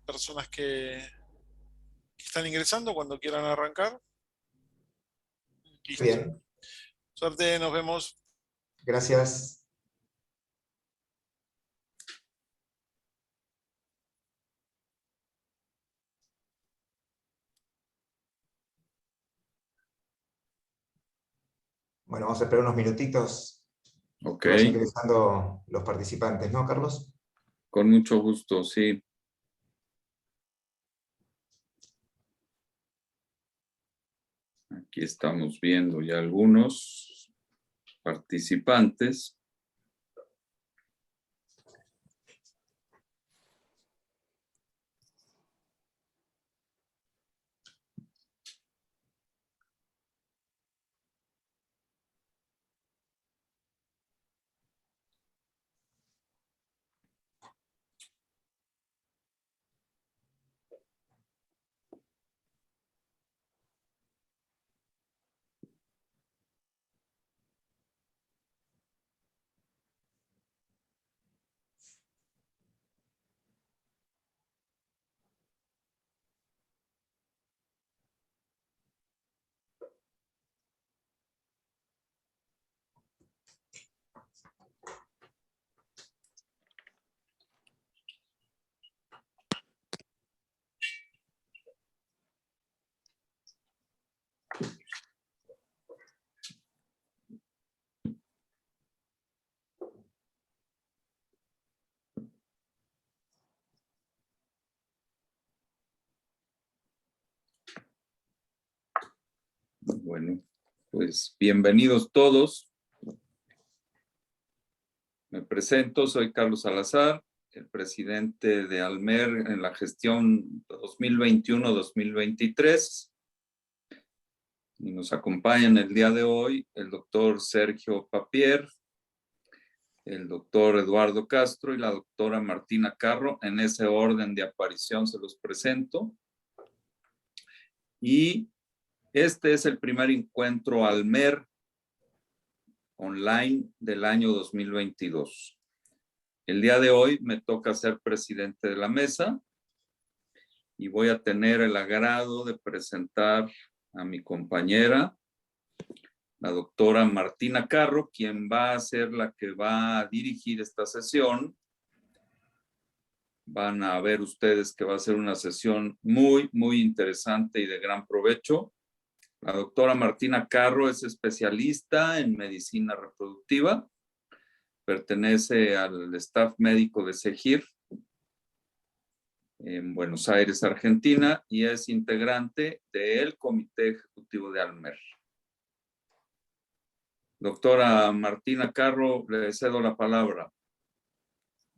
personas que están ingresando cuando quieran arrancar. Listo. Bien, Suerte, nos vemos. gracias. Bueno, vamos a esperar unos minutitos Ok, que vayan ingresando los participantes, ¿no, Carlos? con mucho gusto, sí. Aquí estamos viendo ya algunos participantes. Bueno, pues bienvenidos todos. Me presento, soy Carlos Salazar, el presidente de Almer en la gestión 2021-2023. Y nos acompañan el día de hoy el doctor Sergio Papier, el doctor Eduardo Castro y la doctora Martina Carro. En ese orden de aparición se los presento. Y este es el primer encuentro Almer online del año 2022. El día de hoy me toca ser presidente de la mesa y voy a tener el agrado de presentar a mi compañera, la doctora Martina Carro, quien va a ser la que va a dirigir esta sesión. Van a ver ustedes que va a ser una sesión muy, muy interesante y de gran provecho. La doctora Martina Carro es especialista en medicina reproductiva, pertenece al staff médico de CEGIR en Buenos Aires, Argentina, y es integrante del Comité Ejecutivo de Almer. Doctora Martina Carro, le cedo la palabra.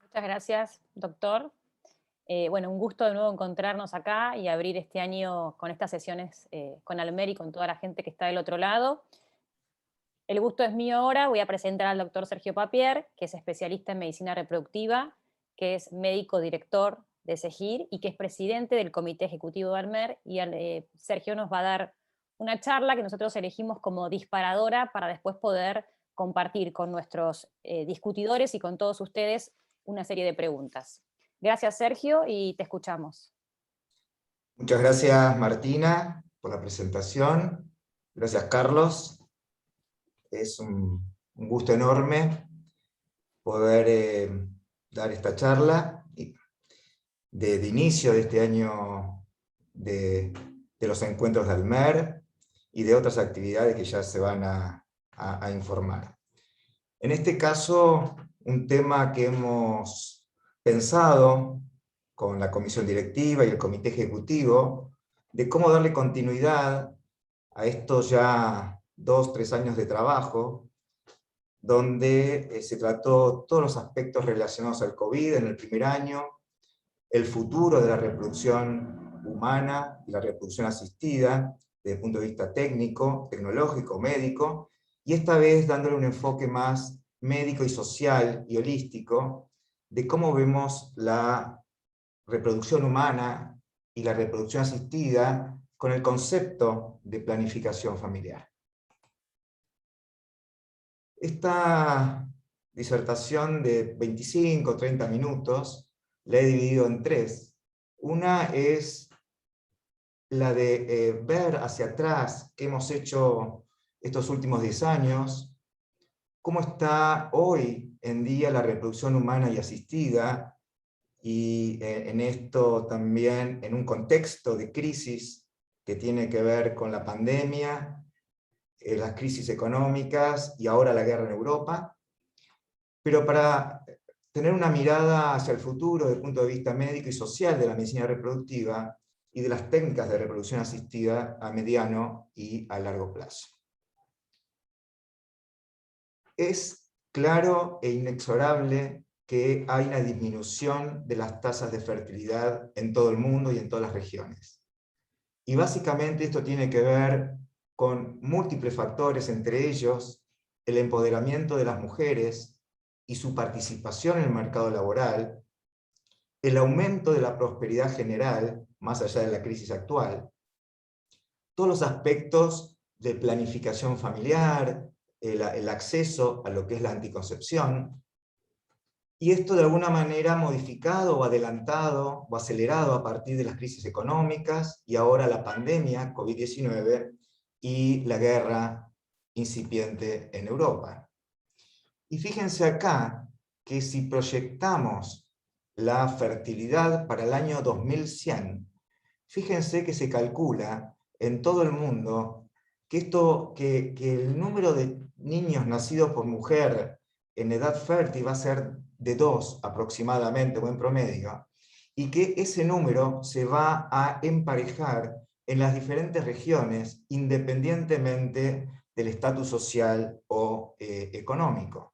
Muchas gracias, doctor. Bueno, un gusto de nuevo encontrarnos acá y abrir este año con estas sesiones con Almer y con toda la gente que está del otro lado. El gusto es mío ahora. Voy a presentar al doctor Sergio Papier, que es especialista en medicina reproductiva, que es médico director de CEGIR y que es presidente del Comité Ejecutivo de Almer. Y Sergio nos va a dar una charla que nosotros elegimos como disparadora para después poder compartir con nuestros discutidores y con todos ustedes una serie de preguntas. Gracias, Sergio, y te escuchamos. Muchas gracias, Martina, por la presentación. Gracias, Carlos. Es un gusto enorme poder dar esta charla de inicio de este año de los encuentros de Almer y de otras actividades que ya se van a informar. En este caso, un tema que hemos pensado con la comisión directiva y el comité ejecutivo, de cómo darle continuidad a estos ya 2-3 años de trabajo, donde se trató todos los aspectos relacionados al COVID en el primer año, el futuro de la reproducción humana y la reproducción asistida, desde el punto de vista técnico, tecnológico, médico, y esta vez dándole un enfoque más médico y social y holístico de cómo vemos la reproducción humana y la reproducción asistida con el concepto de planificación familiar. Esta disertación de 25 o 30 minutos la he dividido en 3, Una es la de ver hacia atrás qué hemos hecho estos últimos 10 años, cómo está hoy en día la reproducción humana y asistida, y en esto también en un contexto de crisis que tiene que ver con la pandemia, las crisis económicas y ahora la guerra en Europa. Pero para tener una mirada hacia el futuro desde el punto de vista médico y social de la medicina reproductiva y de las técnicas de reproducción asistida a mediano y a largo plazo. Es claro e inexorable que hay una disminución de las tasas de fertilidad en todo el mundo y en todas las regiones. Y básicamente esto tiene que ver con múltiples factores, entre ellos el empoderamiento de las mujeres y su participación en el mercado laboral, el aumento de la prosperidad general, más allá de la crisis actual, todos los aspectos de planificación familiar, el acceso a lo que es la anticoncepción, y esto de alguna manera modificado o adelantado o acelerado a partir de las crisis económicas y ahora la pandemia COVID-19 y la guerra incipiente en Europa. Y fíjense acá que si proyectamos la fertilidad para el año 2100, fíjense que se calcula en todo el mundo que el número de niños nacidos por mujer en edad fértil va a ser de 2 aproximadamente, o en promedio, y que ese número se va a emparejar en las diferentes regiones, independientemente del estatus social o económico.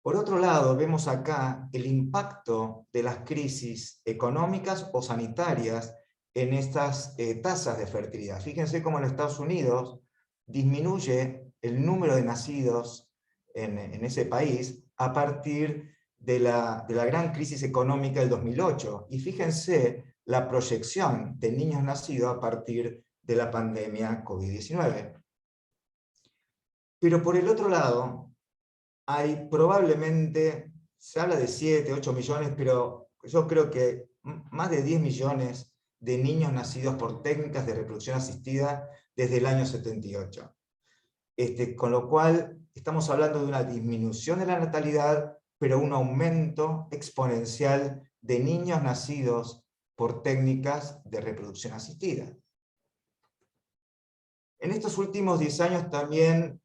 Por otro lado, vemos acá el impacto de las crisis económicas o sanitarias en estas tasas de fertilidad. Fíjense cómo en Estados Unidos disminuye el número de nacidos en ese país a partir de la gran crisis económica del 2008. Y fíjense la proyección de niños nacidos a partir de la pandemia COVID-19. Pero por el otro lado, hay probablemente, se habla de 7, 8 millones, pero yo creo que más de 10 millones de niños nacidos por técnicas de reproducción asistida desde el año 78. Con lo cual, estamos hablando de una disminución de la natalidad, pero un aumento exponencial de niños nacidos por técnicas de reproducción asistida. En estos últimos 10 años también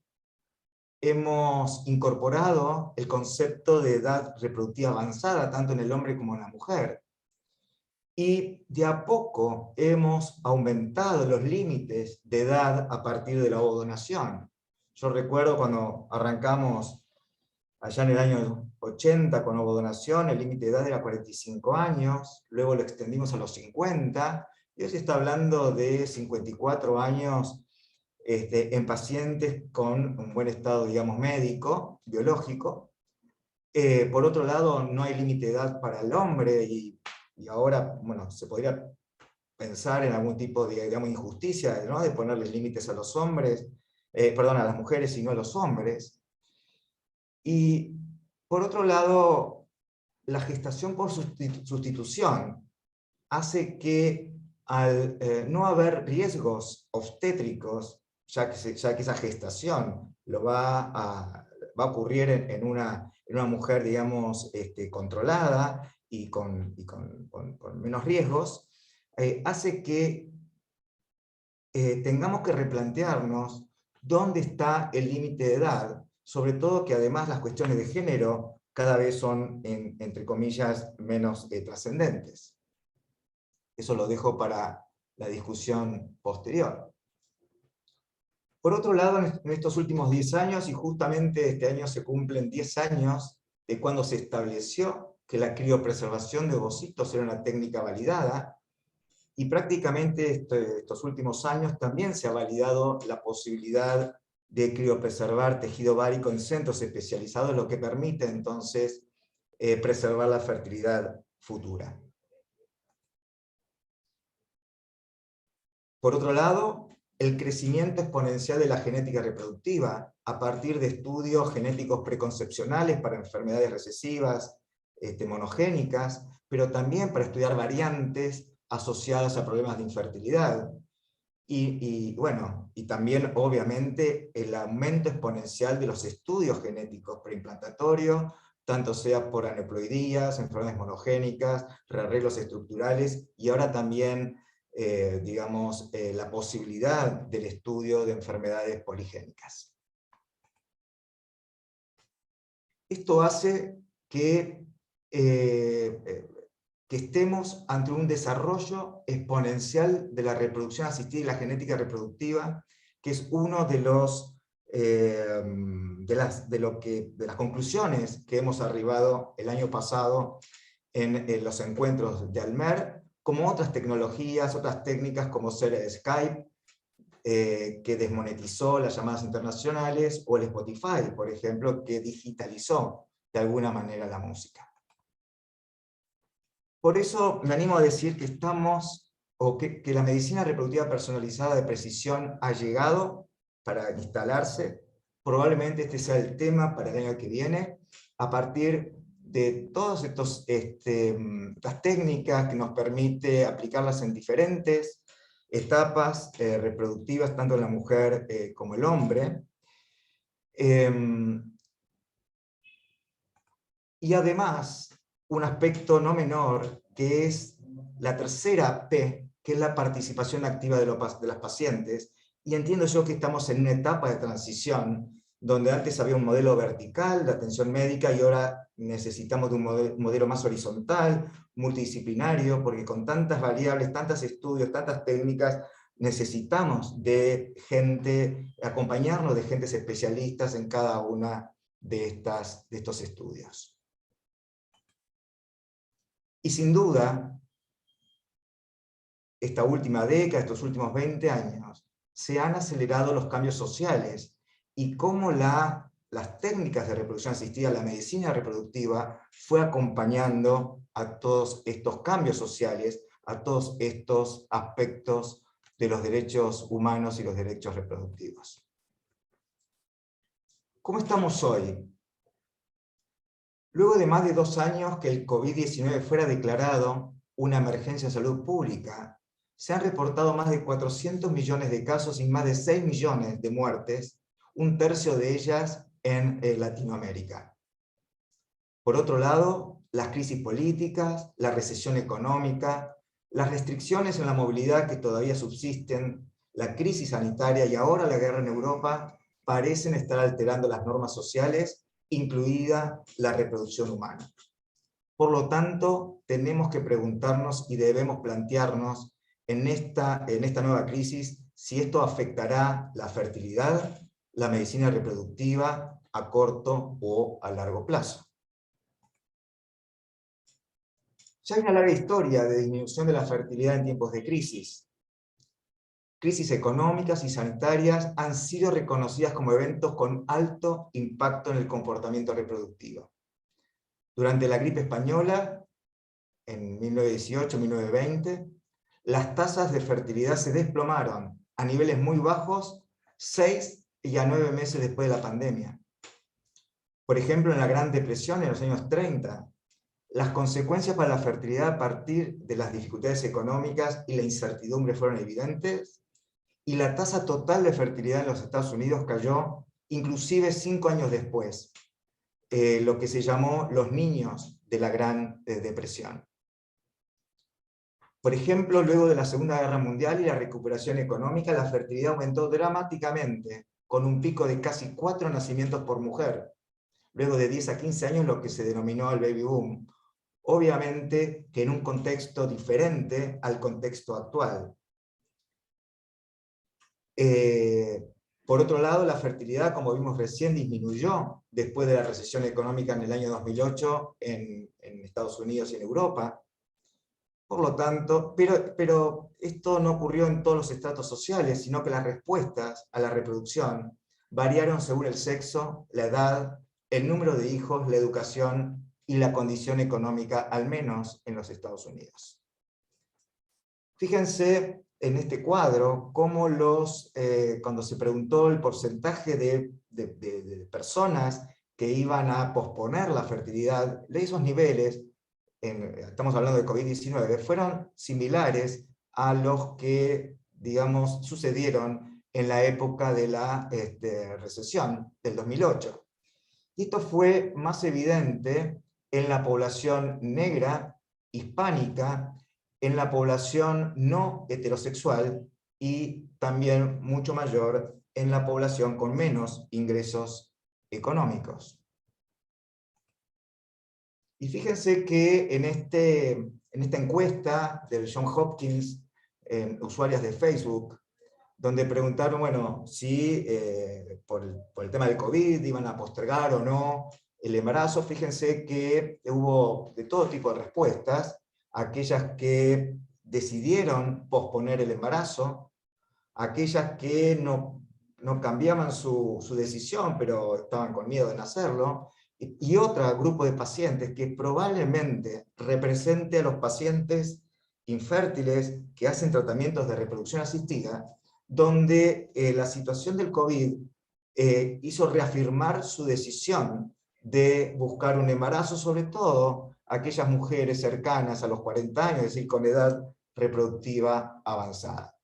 hemos incorporado el concepto de edad reproductiva avanzada, tanto en el hombre como en la mujer. Y de a poco hemos aumentado los límites de edad a partir de la ovodonación. Yo recuerdo cuando arrancamos allá en el año 80 con ovodonación, el límite de edad era 45 años, luego lo extendimos a los 50, y hoy se está hablando de 54 años en pacientes con un buen estado, digamos, médico, biológico. Por otro lado, no hay límite de edad para el hombre, y ahora, bueno, se podría pensar en algún tipo de, digamos, injusticia, ¿no?, de ponerles límites a los hombres, perdón, a las mujeres y no a los hombres. Y por otro lado, la gestación por sustitución hace que al no haber riesgos obstétricos, ya que esa gestación va a ocurrir en una mujer, digamos, controlada y con menos riesgos, hace que tengamos que replantearnos dónde está el límite de edad, sobre todo que además las cuestiones de género cada vez son, entre comillas, menos trascendentes. Eso lo dejo para la discusión posterior. Por otro lado, en estos últimos 10 años, y justamente este año se cumplen 10 años de cuando se estableció que la criopreservación de ovocitos era una técnica validada, y prácticamente estos últimos años también se ha validado la posibilidad de criopreservar tejido ovárico en centros especializados, lo que permite entonces preservar la fertilidad futura. Por otro lado, el crecimiento exponencial de la genética reproductiva a partir de estudios genéticos preconcepcionales para enfermedades recesivas monogénicas, pero también para estudiar variantes asociadas a problemas de infertilidad. Y también, obviamente, el aumento exponencial de los estudios genéticos preimplantatorios, tanto sea por aneuploidías, enfermedades monogénicas, rearreglos estructurales, y ahora también, la posibilidad del estudio de enfermedades poligénicas. Esto hace que estemos ante un desarrollo exponencial de la reproducción asistida y la genética reproductiva, que es uno de las conclusiones que hemos arribado el año pasado en los encuentros de Almer, como otras tecnologías, otras técnicas como ser Skype, que desmonetizó las llamadas internacionales, o el Spotify, por ejemplo, que digitalizó de alguna manera la música. Por eso me animo a decir que que la medicina reproductiva personalizada de precisión ha llegado para instalarse. Probablemente este sea el tema para el año que viene, a partir de todas estas técnicas que nos permite aplicarlas en diferentes etapas reproductivas, tanto en la mujer como el hombre. Y además, un aspecto no menor, que es la tercera P, que es la participación activa de las pacientes, y entiendo yo que estamos en una etapa de transición, donde antes había un modelo vertical de atención médica, y ahora necesitamos de un modelo más horizontal, multidisciplinario, porque con tantas variables, tantos estudios, tantas técnicas, necesitamos de acompañarnos de gentes especialistas en cada una de estos estudios. Y sin duda, esta última década, estos últimos 20 años, se han acelerado los cambios sociales, y cómo las técnicas de reproducción asistida, la medicina reproductiva, fue acompañando a todos estos cambios sociales, a todos estos aspectos de los derechos humanos y los derechos reproductivos. ¿Cómo estamos hoy? Luego de más de 2 años que el COVID-19 fuera declarado una emergencia de salud pública, se han reportado más de 400 millones de casos y más de 6 millones de muertes, un tercio de ellas en Latinoamérica. Por otro lado, las crisis políticas, la recesión económica, las restricciones en la movilidad que todavía subsisten, la crisis sanitaria y ahora la guerra en Europa parecen estar alterando las normas sociales, incluida la reproducción humana. Por lo tanto, tenemos que preguntarnos y debemos plantearnos en esta nueva crisis si esto afectará la fertilidad, la medicina reproductiva a corto o a largo plazo. Ya hay una larga historia de disminución de la fertilidad en tiempos de crisis. Crisis económicas y sanitarias han sido reconocidas como eventos con alto impacto en el comportamiento reproductivo. Durante la gripe española, en 1918-1920, las tasas de fertilidad se desplomaron a niveles muy bajos 6 y a 9 meses después de la pandemia. Por ejemplo, en la Gran Depresión, en los años 30, las consecuencias para la fertilidad a partir de las dificultades económicas y la incertidumbre fueron evidentes, y la tasa total de fertilidad en los Estados Unidos cayó inclusive 5 años después, lo que se llamó los niños de la Gran Depresión. Por ejemplo, luego de la Segunda Guerra Mundial y la recuperación económica, la fertilidad aumentó dramáticamente, con un pico de casi 4 nacimientos por mujer, luego de 10 a 15 años, lo que se denominó el baby boom, obviamente que en un contexto diferente al contexto actual. Por otro lado, la fertilidad, como vimos recién, disminuyó después de la recesión económica en el año 2008 en Estados Unidos y en Europa. Por lo tanto, pero esto no ocurrió en todos los estratos sociales, sino que las respuestas a la reproducción variaron según el sexo, la edad, el número de hijos, la educación y la condición económica, al menos en los Estados Unidos. Fíjense en este cuadro cómo cuando se preguntó el porcentaje de personas que iban a posponer la fertilidad, de esos niveles, estamos hablando de COVID-19, fueron similares a los que, digamos, sucedieron en la época de la recesión del 2008. Y esto fue más evidente en la población negra, hispánica, en la población no heterosexual y también mucho mayor en la población con menos ingresos económicos. Y fíjense que en esta encuesta del Johns Hopkins, usuarias de Facebook, donde preguntaron, bueno, si por el tema del COVID iban a postergar o no el embarazo, fíjense que hubo de todo tipo de respuestas, aquellas que decidieron posponer el embarazo, aquellas que no cambiaban su decisión, pero estaban con miedo de hacerlo, y otro grupo de pacientes que probablemente represente a los pacientes infértiles que hacen tratamientos de reproducción asistida, donde la situación del COVID hizo reafirmar su decisión de buscar un embarazo, sobre todo aquellas mujeres cercanas a los 40 años, es decir, con edad reproductiva avanzada.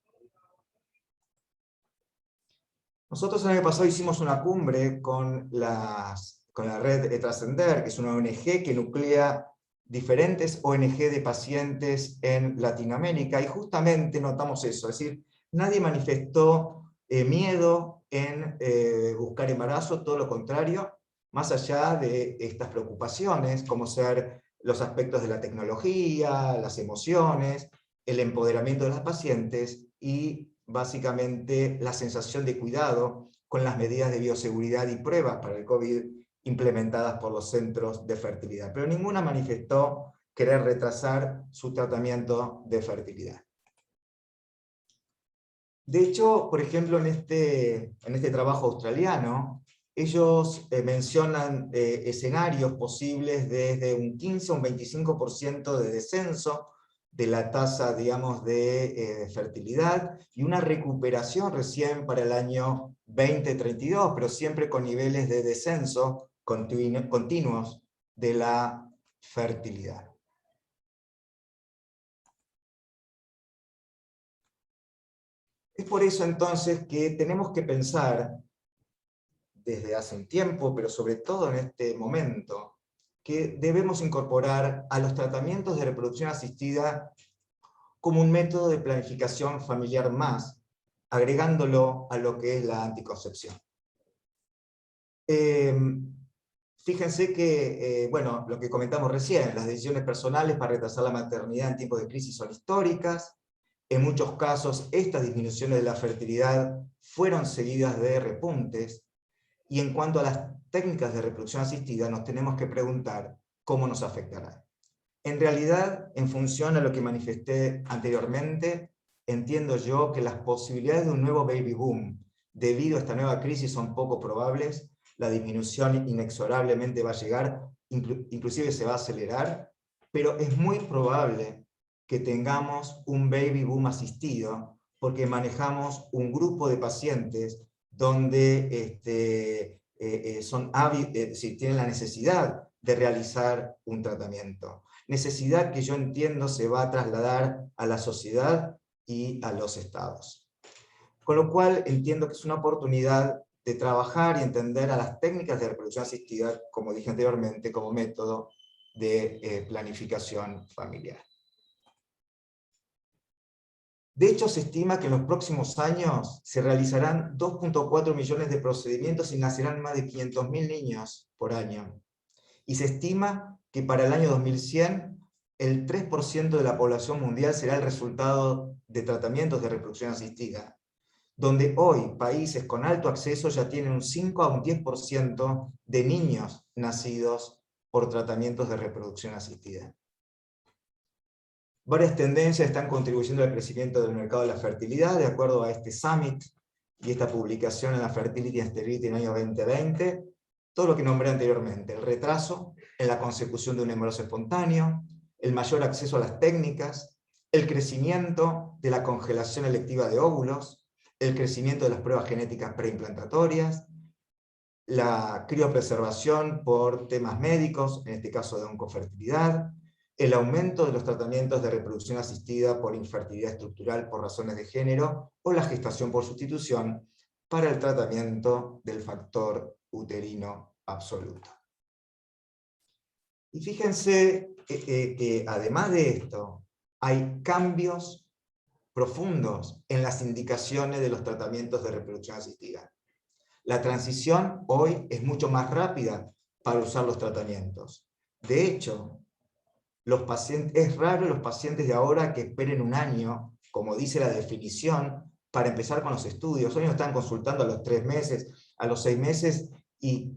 Nosotros el año pasado hicimos una cumbre con la red Trascender, que es una ONG que nuclea diferentes ONG de pacientes en Latinoamérica, y justamente notamos eso, es decir, nadie manifestó miedo en buscar embarazo, todo lo contrario, más allá de estas preocupaciones, como ser los aspectos de la tecnología, las emociones, el empoderamiento de las pacientes y básicamente la sensación de cuidado con las medidas de bioseguridad y pruebas para el COVID implementadas por los centros de fertilidad. Pero ninguna manifestó querer retrasar su tratamiento de fertilidad. De hecho, por ejemplo, en este trabajo australiano, ellos mencionan escenarios posibles desde un 15 a un 25% de descenso de la tasa, digamos, de fertilidad, y una recuperación recién para el año 2032, pero siempre con niveles de descenso continuos de la fertilidad. Es por eso entonces que tenemos que pensar, desde hace un tiempo, pero sobre todo en este momento, que debemos incorporar a los tratamientos de reproducción asistida como un método de planificación familiar más, agregándolo a lo que es la anticoncepción. Fíjense que, bueno, lo que comentamos recién, las decisiones personales para retrasar la maternidad en tiempos de crisis son históricas. En muchos casos, estas disminuciones de la fertilidad fueron seguidas de repuntes. Y en cuanto a las técnicas de reproducción asistida, nos tenemos que preguntar cómo nos afectará. En realidad, en función a lo que manifesté anteriormente, entiendo yo que las posibilidades de un nuevo baby boom debido a esta nueva crisis son poco probables. La disminución inexorablemente va a llegar, inclusive se va a acelerar, pero es muy probable que tengamos un baby boom asistido, porque manejamos un grupo de pacientes donde tienen la necesidad de realizar un tratamiento. Necesidad que yo entiendo se va a trasladar a la sociedad y a los estados. Con lo cual entiendo que es una oportunidad de trabajar y entender a las técnicas de reproducción asistida, como dije anteriormente, como método de planificación familiar. De hecho, se estima que en los próximos años se realizarán 2.4 millones de procedimientos y nacerán más de 500.000 niños por año. Y se estima que para el año 2100 el 3% de la población mundial será el resultado de tratamientos de reproducción asistida, donde hoy países con alto acceso ya tienen un 5 a un 10% de niños nacidos por tratamientos de reproducción asistida. Varias tendencias están contribuyendo al crecimiento del mercado de la fertilidad, de acuerdo a este Summit y esta publicación en la Fertility and Sterility en el año 2020, todo lo que nombré anteriormente, el retraso en la consecución de un embarazo espontáneo, el mayor acceso a las técnicas, el crecimiento de la congelación electiva de óvulos, el crecimiento de las pruebas genéticas preimplantatorias, la criopreservación por temas médicos, en este caso de oncofertilidad, el aumento de los tratamientos de reproducción asistida por infertilidad estructural por razones de género o la gestación por sustitución para el tratamiento del factor uterino absoluto. Y fíjense que además de esto, hay cambios profundos en las indicaciones de los tratamientos de reproducción asistida. La transición hoy es mucho más rápida para usar los tratamientos. De hecho, es raro los pacientes de ahora que esperen un año, como dice la definición, para empezar con los estudios. Hoy nos están consultando a los 3 meses, a los 6 meses, y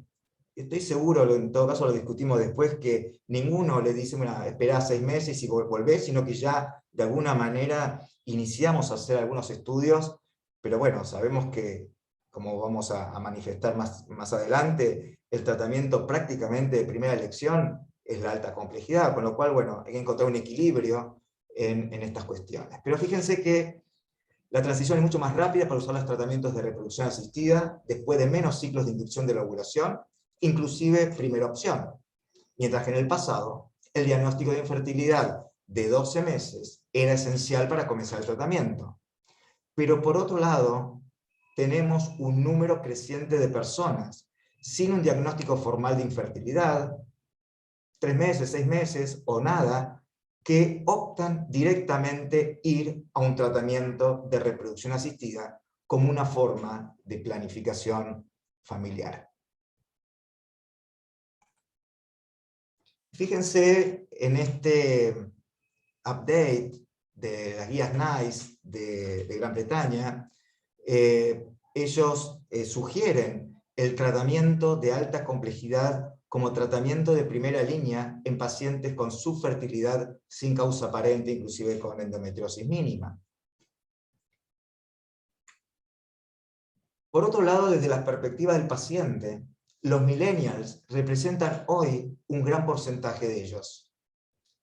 estoy seguro, en todo caso lo discutimos después, que ninguno le dice, bueno, esperá 6 meses y volvés, sino que ya de alguna manera iniciamos a hacer algunos estudios, pero bueno, sabemos que, como vamos a manifestar más adelante, el tratamiento prácticamente de primera elección es la alta complejidad, con lo cual, bueno, hay que encontrar un equilibrio en estas cuestiones. Pero fíjense que la transición es mucho más rápida para usar los tratamientos de reproducción asistida después de menos ciclos de inducción de la ovulación, inclusive primera opción. Mientras que en el pasado, el diagnóstico de infertilidad de 12 meses era esencial para comenzar el tratamiento. Pero por otro lado, tenemos un número creciente de personas sin un diagnóstico formal de infertilidad, 3 meses, 6 meses o nada, que optan directamente ir a un tratamiento de reproducción asistida como una forma de planificación familiar. Fíjense en este update de las guías NICE de Gran Bretaña, ellos sugieren el tratamiento de alta complejidad como tratamiento de primera línea en pacientes con subfertilidad sin causa aparente, inclusive con endometriosis mínima. Por otro lado, desde la perspectiva del paciente, los millennials representan hoy un gran porcentaje de ellos.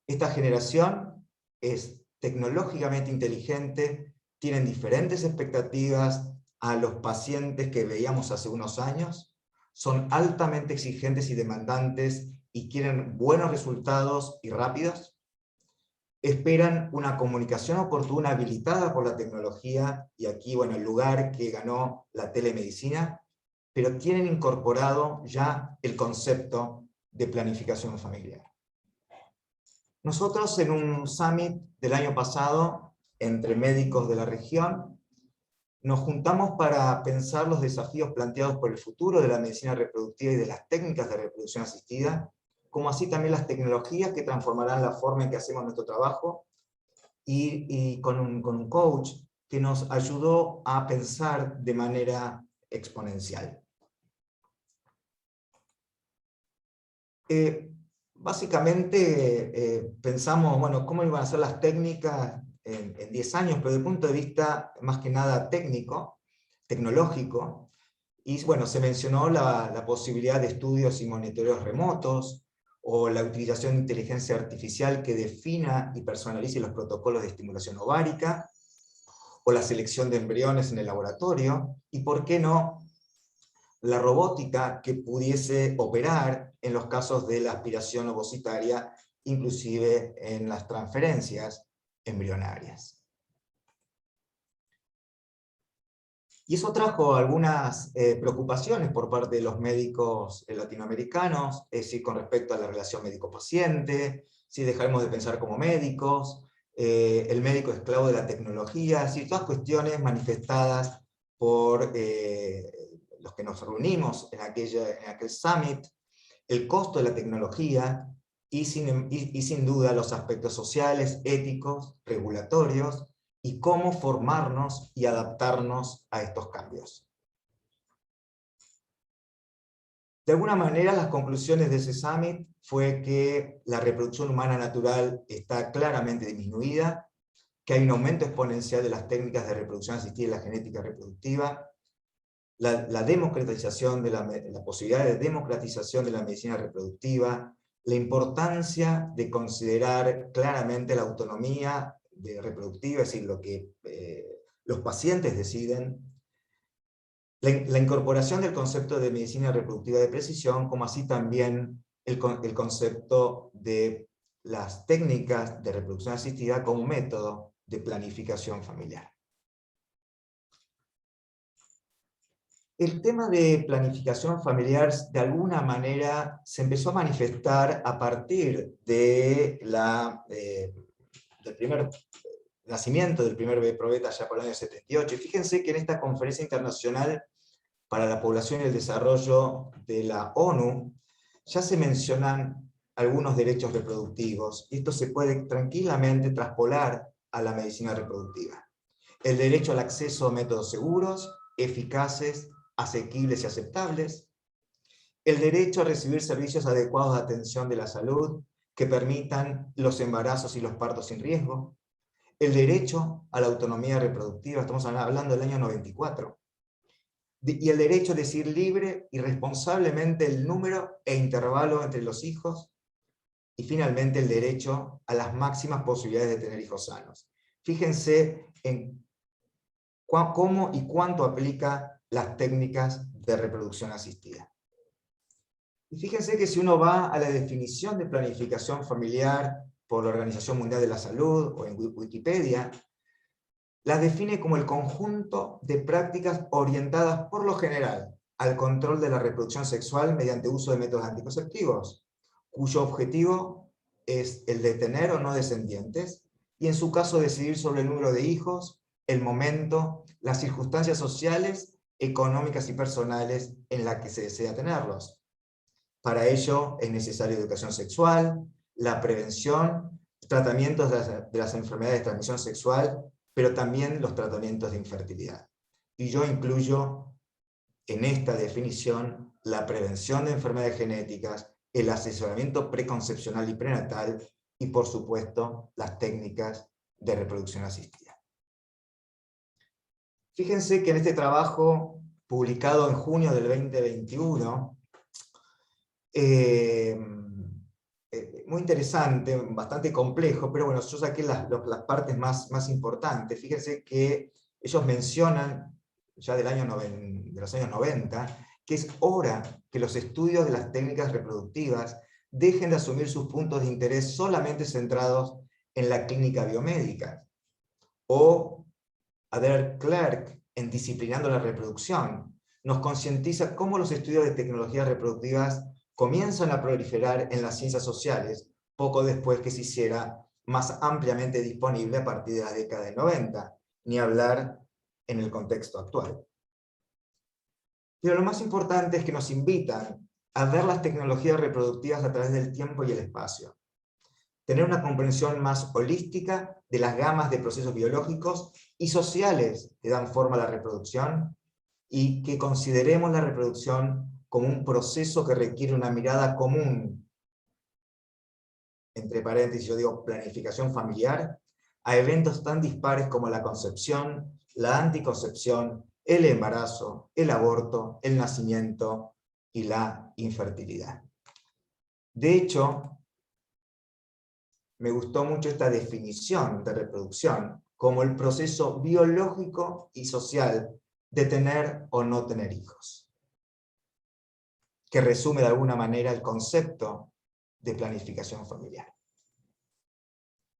Esta generación es tecnológicamente inteligente, tienen diferentes expectativas a los pacientes que veíamos hace unos años, son altamente exigentes y demandantes y quieren buenos resultados y rápidos, esperan una comunicación oportuna habilitada por la tecnología, y aquí, bueno, el lugar que ganó la telemedicina, pero tienen incorporado ya el concepto de planificación familiar. Nosotros en un summit del año pasado, entre médicos de la región, nos juntamos para pensar los desafíos planteados por el futuro de la medicina reproductiva y de las técnicas de reproducción asistida, como así también las tecnologías que transformarán la forma en que hacemos nuestro trabajo, y con un coach que nos ayudó a pensar de manera exponencial. Básicamente pensamos, bueno, cómo iban a ser las técnicas en 10 años, pero desde el punto de vista más que nada técnico, tecnológico, y bueno, se mencionó la posibilidad de estudios y monitoreos remotos, o la utilización de inteligencia artificial que defina y personalice los protocolos de estimulación ovárica, o la selección de embriones en el laboratorio, y por qué no, la robótica que pudiese operar en los casos de la aspiración ovocitaria, inclusive en las transferencias embrionarias. Y eso trajo algunas preocupaciones por parte de los médicos latinoamericanos, es decir, con respecto a la relación médico-paciente, si dejaremos de pensar como médicos, el médico esclavo de la tecnología, es decir, todas cuestiones manifestadas por los que nos reunimos en aquel summit, el costo de la tecnología y sin duda los aspectos sociales, éticos, regulatorios, y cómo formarnos y adaptarnos a estos cambios. De alguna manera, las conclusiones de ese summit fue que la reproducción humana natural está claramente disminuida, que hay un aumento exponencial de las técnicas de reproducción asistida y la genética reproductiva, la democratización de la posibilidad de democratización de la medicina reproductiva, la importancia de considerar claramente la autonomía reproductiva, es decir, lo que los pacientes deciden, la incorporación del concepto de medicina reproductiva de precisión, como así también el concepto de las técnicas de reproducción asistida como un método de planificación familiar. El tema de planificación familiar de alguna manera se empezó a manifestar a partir de del primer nacimiento del primer bebé probeta allá por el año 78. Y fíjense que en esta conferencia internacional para la población y el desarrollo de la ONU ya se mencionan algunos derechos reproductivos, y esto se puede tranquilamente traspolar a la medicina reproductiva. El derecho al acceso a métodos seguros, eficaces, asequibles y aceptables. El derecho a recibir servicios adecuados de atención de la salud que permitan los embarazos y los partos sin riesgo. El derecho a la autonomía reproductiva, estamos hablando del año 94. Y el derecho a decidir libre y responsablemente el número e intervalo entre los hijos. Y finalmente el derecho a las máximas posibilidades de tener hijos sanos. Fíjense en cómo y cuánto aplica las técnicas de reproducción asistida. Y fíjense que si uno va a la definición de planificación familiar por la Organización Mundial de la Salud o en Wikipedia, la define como el conjunto de prácticas orientadas por lo general al control de la reproducción sexual mediante uso de métodos anticonceptivos, cuyo objetivo es el de tener o no descendientes, y en su caso decidir sobre el número de hijos, el momento, las circunstancias sociales, económicas y personales en las que se desea tenerlos. Para ello es necesaria educación sexual, la prevención, tratamientos de las enfermedades de transmisión sexual, pero también los tratamientos de infertilidad. Y yo incluyo en esta definición la prevención de enfermedades genéticas, el asesoramiento preconcepcional y prenatal, y por supuesto las técnicas de reproducción asistida. Fíjense que en este trabajo, publicado en junio del 2021, muy interesante, bastante complejo, pero bueno, yo saqué las partes más importantes. Fíjense que ellos mencionan, ya de los años 90, que es hora que los estudios de las técnicas reproductivas dejen de asumir sus puntos de interés solamente centrados en la clínica biomédica. O Adair Clark, en Disciplinando la Reproducción, nos concientiza cómo los estudios de tecnologías reproductivas comienzan a proliferar en las ciencias sociales poco después que se hiciera más ampliamente disponible a partir de la década del 90, ni hablar en el contexto actual. Pero lo más importante es que nos invitan a ver las tecnologías reproductivas a través del tiempo y el espacio. Tener una comprensión más holística de las gamas de procesos biológicos y sociales que dan forma a la reproducción, y que consideremos la reproducción como un proceso que requiere una mirada común, entre paréntesis yo digo planificación familiar, a eventos tan dispares como la concepción, la anticoncepción, el embarazo, el aborto, el nacimiento y la infertilidad. De hecho, me gustó mucho esta definición de reproducción como el proceso biológico y social de tener o no tener hijos, que resume de alguna manera el concepto de planificación familiar.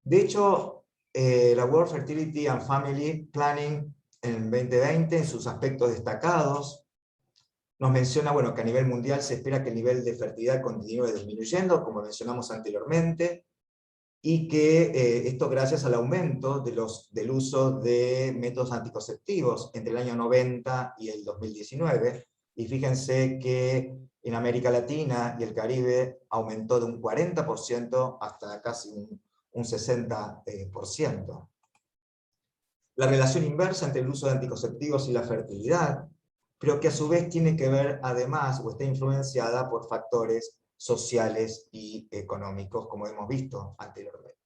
De hecho, la World Fertility and Family Planning en 2020, en sus aspectos destacados, nos menciona que a nivel mundial se espera que el nivel de fertilidad continúe disminuyendo, como mencionamos anteriormente, y que esto gracias al aumento del uso de métodos anticonceptivos entre el año 90 y el 2019, y fíjense que en América Latina y el Caribe aumentó de un 40% hasta casi un 60%. La relación inversa entre el uso de anticonceptivos y la fertilidad, pero que a su vez tiene que ver además, o está influenciada por factores sociales y económicos, como hemos visto anteriormente.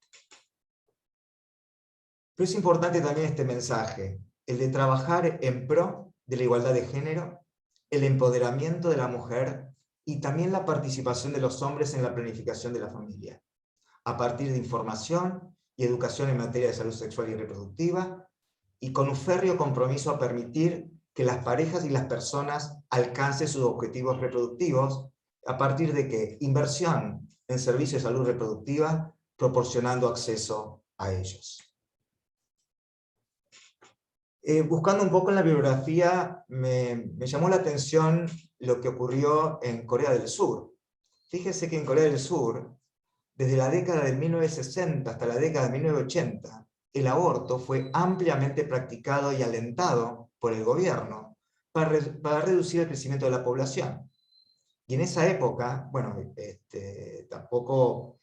Pero es importante también este mensaje, el de trabajar en pro de la igualdad de género, el empoderamiento de la mujer y también la participación de los hombres en la planificación de la familia, a partir de información y educación en materia de salud sexual y reproductiva, y con un férreo compromiso a permitir que las parejas y las personas alcancen sus objetivos reproductivos, a partir de que inversión en servicios de salud reproductiva proporcionando acceso a ellos. Buscando un poco en la bibliografía, me llamó la atención lo que ocurrió en Corea del Sur. Fíjense que en Corea del Sur, desde la década de 1960 hasta la década de 1980, el aborto fue ampliamente practicado y alentado por el gobierno para reducir el crecimiento de la población. Y en esa época, bueno, tampoco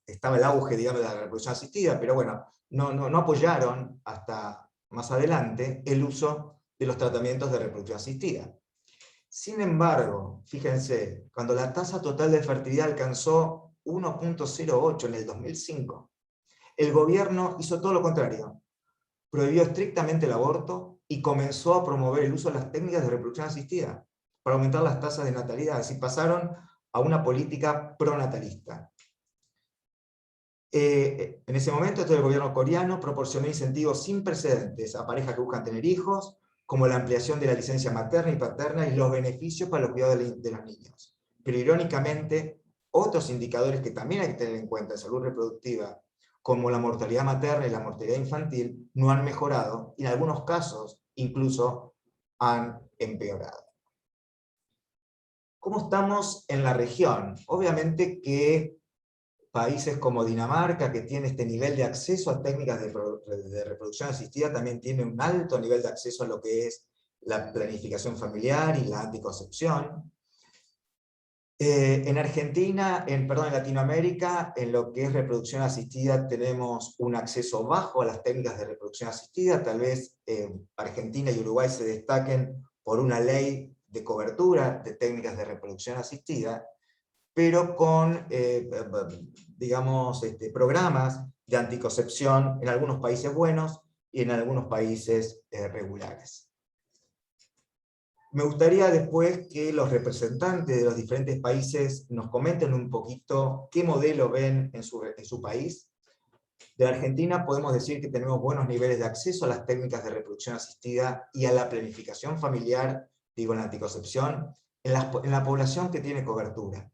estaba el auge, digamos, de la reproducción asistida, pero bueno, no apoyaron hasta más adelante el uso de los tratamientos de reproducción asistida. Sin embargo, fíjense, cuando la tasa total de fertilidad alcanzó 1.08 en el 2005, el gobierno hizo todo lo contrario. Prohibió estrictamente el aborto y comenzó a promover el uso de las técnicas de reproducción asistida para aumentar las tasas de natalidad. Así pasaron a una política pronatalista. En ese momento, el gobierno coreano proporcionó incentivos sin precedentes a parejas que buscan tener hijos, como la ampliación de la licencia materna y paterna y los beneficios para los cuidados de los niños. Pero irónicamente, otros indicadores que también hay que tener en cuenta en salud reproductiva, como la mortalidad materna y la mortalidad infantil, no han mejorado y en algunos casos incluso han empeorado. ¿Cómo estamos en la región? Obviamente que países como Dinamarca, que tiene este nivel de acceso a técnicas de reproducción asistida, también tiene un alto nivel de acceso a lo que es la planificación familiar y la anticoncepción. En Argentina, en Latinoamérica, en lo que es reproducción asistida, tenemos un acceso bajo a las técnicas de reproducción asistida. Tal vez Argentina y Uruguay se destaquen por una ley de cobertura de técnicas de reproducción asistida, pero con, digamos, programas de anticoncepción en algunos países buenos y en algunos países regulares. Me gustaría después que los representantes de los diferentes países nos comenten un poquito qué modelo ven en su país. De Argentina podemos decir que tenemos buenos niveles de acceso a las técnicas de reproducción asistida y a la planificación familiar, digo, en la anticoncepción, en la población que tiene cobertura.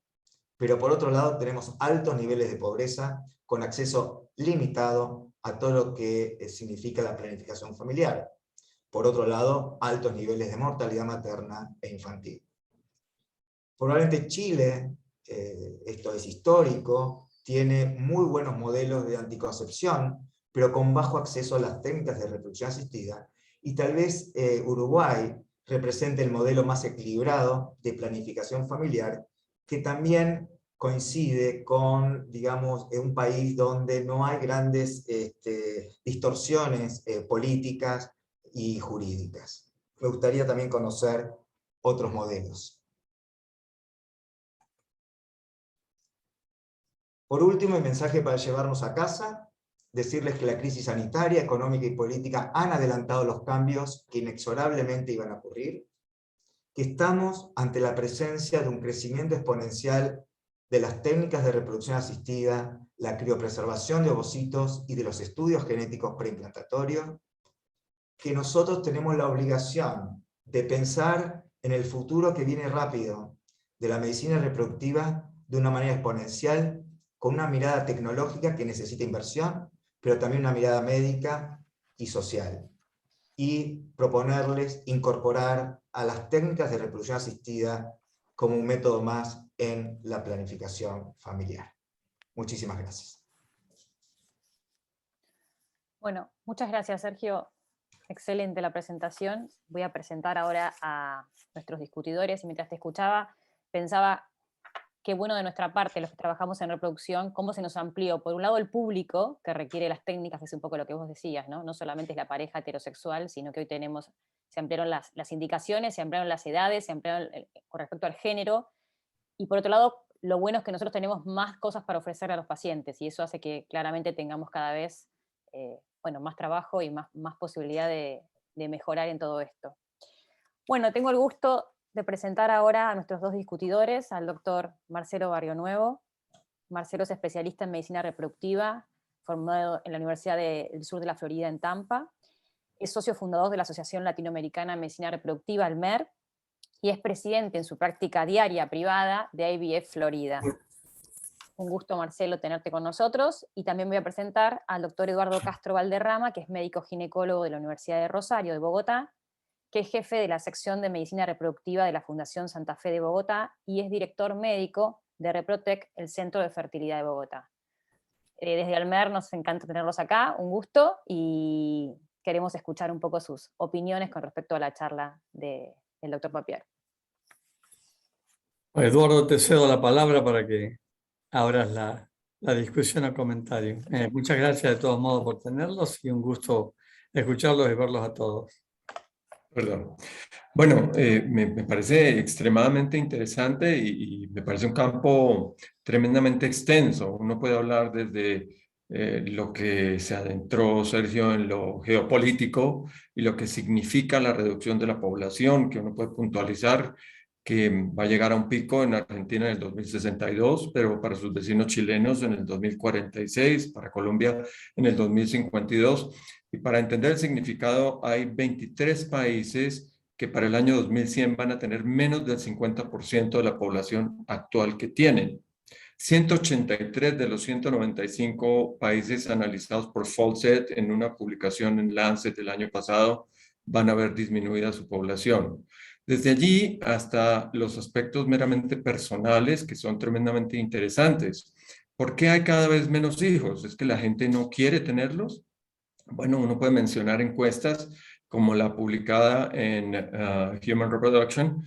Pero por otro lado tenemos altos niveles de pobreza con acceso limitado a todo lo que significa la planificación familiar. Por otro lado, altos niveles de mortalidad materna e infantil. Probablemente Chile, esto es histórico, tiene muy buenos modelos de anticoncepción, pero con bajo acceso a las técnicas de reproducción asistida, y tal vez Uruguay represente el modelo más equilibrado de planificación familiar, que también coincide con, digamos, un país donde no hay grandes distorsiones políticas y jurídicas. Me gustaría también conocer otros modelos. Por último, el mensaje para llevarnos a casa, decirles que la crisis sanitaria, económica y política han adelantado los cambios que inexorablemente iban a ocurrir, que estamos ante la presencia de un crecimiento exponencial de las técnicas de reproducción asistida, la criopreservación de ovocitos y de los estudios genéticos preimplantatorios, que nosotros tenemos la obligación de pensar en el futuro que viene rápido de la medicina reproductiva de una manera exponencial, con una mirada tecnológica que necesita inversión, pero también una mirada médica y social. Y proponerles incorporar a las técnicas de reproducción asistida como un método más en la planificación familiar. Muchísimas gracias. Bueno, muchas gracias, Sergio. Excelente la presentación. Voy a presentar ahora a nuestros discutidores, y mientras te escuchaba, pensaba qué bueno de nuestra parte, los que trabajamos en reproducción, cómo se nos amplió, por un lado, el público que requiere las técnicas, que es un poco lo que vos decías, ¿no? No solamente es la pareja heterosexual, sino que hoy tenemos, se ampliaron las indicaciones, se ampliaron las edades, se ampliaron con respecto al género, y por otro lado, lo bueno es que nosotros tenemos más cosas para ofrecer a los pacientes, y eso hace que claramente tengamos cada vez bueno, más trabajo y más posibilidad de mejorar en todo esto. Bueno, tengo el gusto de presentar ahora a nuestros dos discutidores, al doctor Marcelo Barrionuevo. Marcelo es especialista en medicina reproductiva, formado en la Universidad del Sur de la Florida en Tampa. Es socio fundador de la Asociación Latinoamericana de Medicina Reproductiva, ALMER, y es presidente en su práctica diaria privada de IVF Florida. Un gusto, Marcelo, tenerte con nosotros. Y también voy a presentar al doctor Eduardo Castro Valderrama, que es médico ginecólogo de la Universidad de Rosario, de Bogotá, que es jefe de la sección de Medicina Reproductiva de la Fundación Santa Fe de Bogotá y es director médico de Reprotec, el Centro de Fertilidad de Bogotá. Desde Almer nos encanta tenerlos acá, un gusto, y queremos escuchar un poco sus opiniones con respecto a la charla del doctor Papier. Eduardo, te cedo la palabra para que abras la discusión o comentario. Muchas gracias de todos modos por tenerlos y un gusto escucharlos y verlos a todos. Perdón. Bueno, me parece extremadamente interesante y me parece un campo tremendamente extenso. Uno puede hablar desde lo que se adentró Sergio en lo geopolítico y lo que significa la reducción de la población, que uno puede puntualizar que va a llegar a un pico en Argentina en el 2062, pero para sus vecinos chilenos en el 2046, para Colombia en el 2052. Y para entender el significado, hay 23 países que para el año 2100 van a tener menos del 50% de la población actual que tienen. 183 de los 195 países analizados por Fawcett en una publicación en Lancet del año pasado van a ver disminuida su población. Desde allí hasta los aspectos meramente personales que son tremendamente interesantes. ¿Por qué hay cada vez menos hijos? ¿Es que la gente no quiere tenerlos? Bueno, uno puede mencionar encuestas como la publicada en Human Reproduction,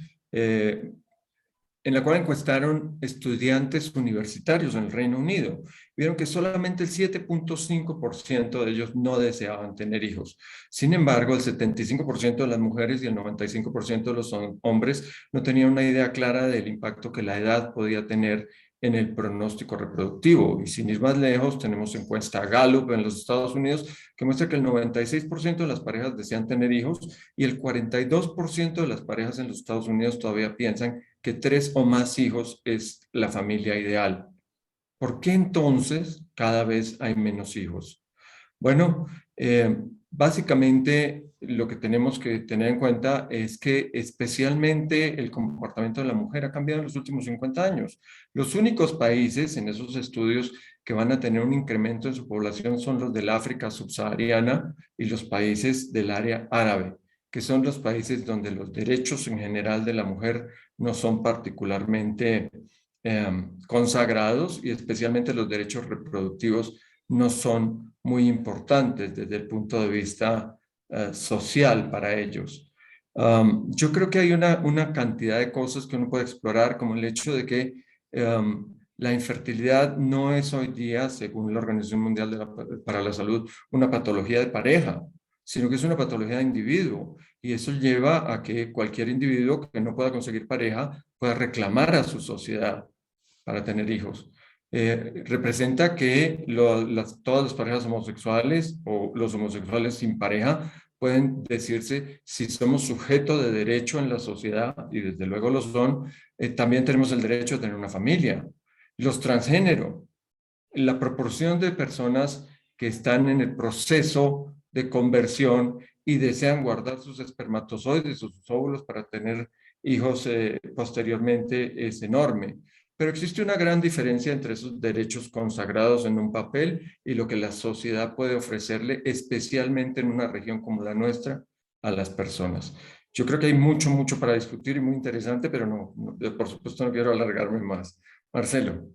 en la cual encuestaron estudiantes universitarios en el Reino Unido. Vieron que solamente el 7.5% de ellos no deseaban tener hijos. Sin embargo, el 75% de las mujeres y el 95% de los hombres no tenían una idea clara del impacto que la edad podía tener en el pronóstico reproductivo. Y sin ir más lejos, tenemos encuesta Gallup en los Estados Unidos que muestra que el 96% de las parejas desean tener hijos y el 42% de las parejas en los Estados Unidos todavía piensan que 3 o más hijos es la familia ideal. ¿Por qué entonces cada vez hay menos hijos? Bueno, básicamente lo que tenemos que tener en cuenta es que especialmente el comportamiento de la mujer ha cambiado en los últimos 50 años. Los únicos países en esos estudios que van a tener un incremento en su población son los del África subsahariana y los países del área árabe, que son los países donde los derechos en general de la mujer no son particularmente consagrados y especialmente los derechos reproductivos no son muy importantes desde el punto de vista social para ellos. Yo creo que hay una cantidad de cosas que uno puede explorar, como el hecho de que la infertilidad no es hoy día, según la Organización Mundial para la Salud, una patología de pareja, sino que es una patología de individuo. Y eso lleva a que cualquier individuo que no pueda conseguir pareja pueda reclamar a su sociedad para tener hijos. Representa que todas las parejas homosexuales o los homosexuales sin pareja pueden decirse si somos sujeto de derecho en la sociedad, y desde luego lo son, también tenemos el derecho a tener una familia. Los transgénero, la proporción de personas que están en el proceso de conversión y desean guardar sus espermatozoides o sus óvulos para tener hijos posteriormente es enorme. Pero existe una gran diferencia entre esos derechos consagrados en un papel y lo que la sociedad puede ofrecerle, especialmente en una región como la nuestra, a las personas. Yo creo que hay mucho para discutir y muy interesante, pero no, por supuesto no quiero alargarme más. Marcelo.